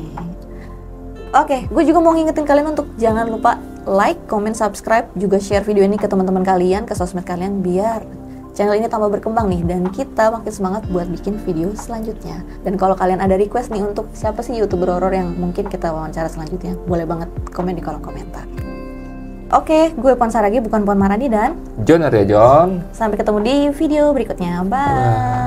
Oke, gue juga mau ngingetin kalian untuk jangan lupa like, comment, subscribe, juga share video ini ke teman-teman kalian, ke sosmed kalian, biar channel ini tambah berkembang nih, dan kita makin semangat buat bikin video selanjutnya. Dan kalau kalian ada request nih untuk siapa sih YouTuber horor yang mungkin kita wawancara selanjutnya, boleh banget komen di kolom komentar. Oke, gue Puan Saragi, bukan Puan Marani, dan
Jon Arya Jon.
sampai ketemu di video berikutnya. Bye.